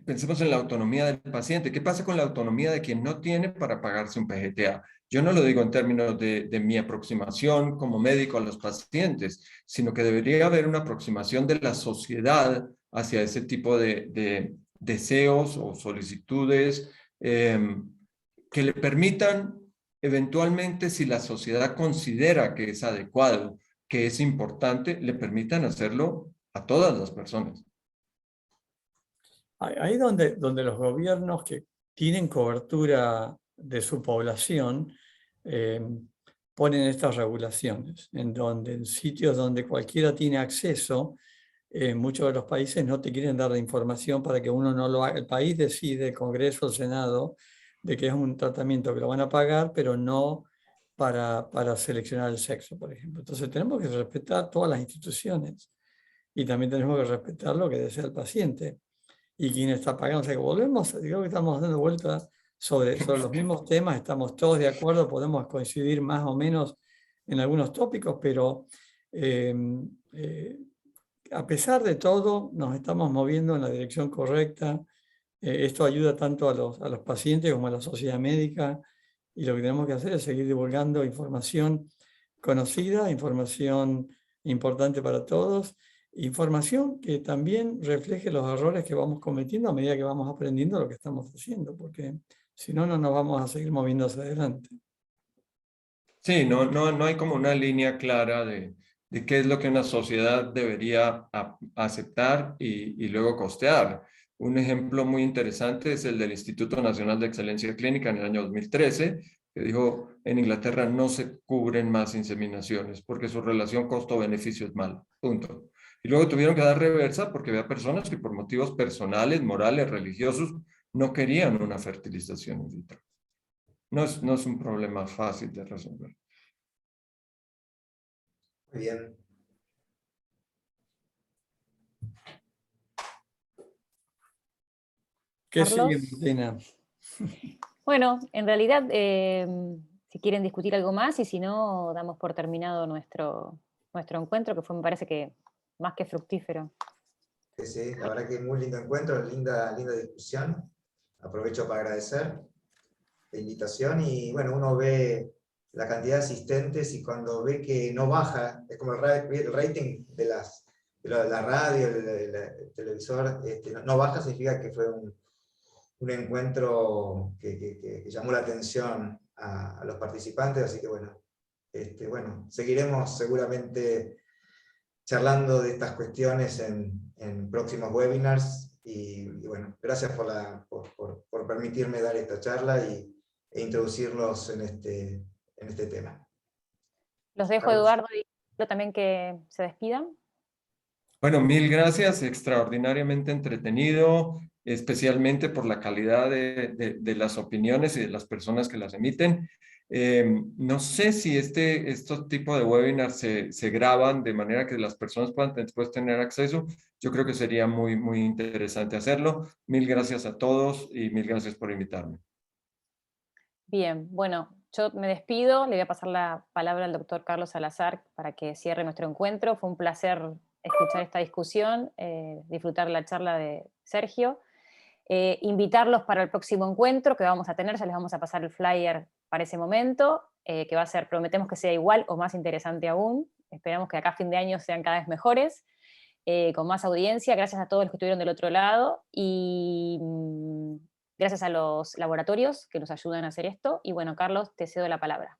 pensemos en la autonomía del paciente. ¿Qué pasa con la autonomía de quien no tiene para pagarse un PGTA? Yo no lo digo en términos de mi aproximación como médico a los pacientes, sino que debería haber una aproximación de la sociedad hacia ese tipo de deseos o solicitudes que le permitan eventualmente, si la sociedad considera que es adecuado, que es importante, le permitan hacerlo a todas las personas. Ahí donde los gobiernos que tienen cobertura de su población ponen estas regulaciones, en donde en sitios donde cualquiera tiene acceso, muchos de los países no te quieren dar la información para que uno no lo haga. El país decide, el Congreso, el Senado, de que es un tratamiento que lo van a pagar, pero no para seleccionar el sexo, por ejemplo. Entonces tenemos que respetar todas las instituciones y también tenemos que respetar lo que desea el paciente y quien está pagando. O sea, que volvemos, creo que estamos dando vuelta sobre los mismos temas, estamos todos de acuerdo, podemos coincidir más o menos en algunos tópicos, pero a pesar de todo, nos estamos moviendo en la dirección correcta. Esto ayuda tanto a los pacientes como a la sociedad médica, y lo que tenemos que hacer es seguir divulgando información conocida, información importante para todos, información que también refleje los errores que vamos cometiendo a medida que vamos aprendiendo lo que estamos haciendo, porque si no, no nos vamos a seguir moviendo hacia adelante. Sí, no hay como una línea clara de qué es lo que una sociedad debería aceptar y luego costear. Un ejemplo muy interesante es el del Instituto Nacional de Excelencia Clínica en el año 2013, que dijo, en Inglaterra no se cubren más inseminaciones porque su relación costo-beneficio es mala, punto. Y luego tuvieron que dar reversa porque había personas que por motivos personales, morales, religiosos, no querían una fertilización in vitro. No es un problema fácil de resolver. Muy bien. ¿Qué sigue, Carlos. Martina? Bueno, en realidad, si quieren discutir algo más, y si no, damos por terminado nuestro encuentro, que fue, me parece que más que fructífero. Sí, la verdad que muy lindo encuentro, linda discusión. Aprovecho para agradecer la invitación, y bueno, uno ve la cantidad de asistentes y cuando ve que no baja, es como el rating de la radio, el televisor, no baja, significa que fue un encuentro que llamó la atención a los participantes, así que bueno, seguiremos seguramente charlando de estas cuestiones en próximos webinars, y bueno, gracias por permitirme dar esta charla e introducirlos en este tema. Los dejo, Carlos. Eduardo, y también que se despidan. Bueno, mil gracias, extraordinariamente entretenido, especialmente por la calidad de las opiniones y de las personas que las emiten. No sé si estos tipos de webinars se graban de manera que las personas puedan después tener acceso. Yo creo que sería muy, muy interesante hacerlo. Mil gracias a todos y mil gracias por invitarme. Bien, bueno, yo me despido, le voy a pasar la palabra al doctor Carlos Salazar para que cierre nuestro encuentro. Fue un placer escuchar esta discusión, disfrutar la charla de Sergio. Invitarlos para el próximo encuentro que vamos a tener, ya les vamos a pasar el flyer para ese momento, que va a ser, prometemos que sea igual o más interesante aún. Esperamos que acá a fin de año sean cada vez mejores, con más audiencia. Gracias a todos los que estuvieron del otro lado, y gracias a los laboratorios que nos ayudan a hacer esto. Y bueno, Carlos, te cedo la palabra.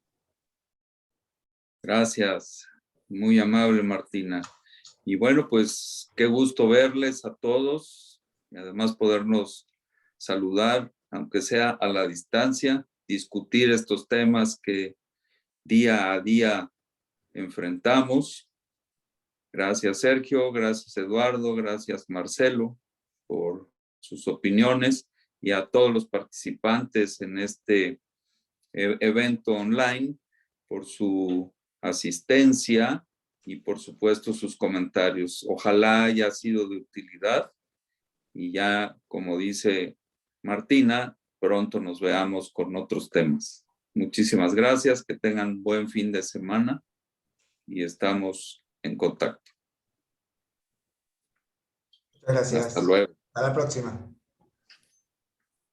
Gracias, muy amable Martina. Y bueno, pues qué gusto verles a todos y además podernos saludar, aunque sea a la distancia, discutir estos temas que día a día enfrentamos. Gracias, Sergio, gracias, Eduardo, gracias, Marcelo, por sus opiniones, y a todos los participantes en este evento online por su asistencia y por supuesto sus comentarios. Ojalá haya sido de utilidad y ya, como dice Martina, pronto nos veamos con otros temas. Muchísimas gracias, que tengan buen fin de semana y estamos en contacto. Muchas gracias. Hasta luego. Hasta la próxima.